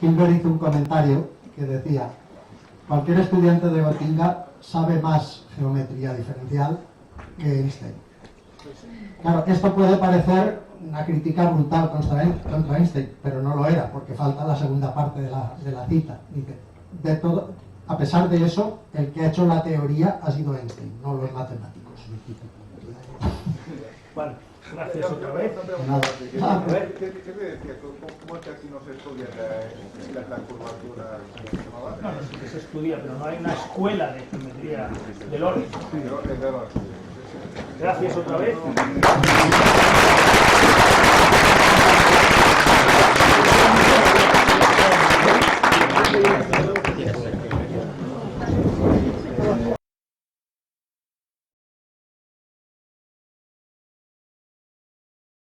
Hilbert hizo un comentario que decía: cualquier estudiante de Gotinga sabe más geometría diferencial que Einstein. Claro, esto puede parecer una crítica brutal contra Einstein, pero no lo era, porque falta la segunda parte de la cita. Dice, a pesar de eso, el que ha hecho la teoría ha sido Einstein, no los matemáticos. Bueno, gracias otra vez. ¿Qué te decía? ¿Cómo es que aquí no se estudia la curvatura? No, sí que se estudia, pero no hay una escuela de geometría de Lorentz. Gracias otra vez.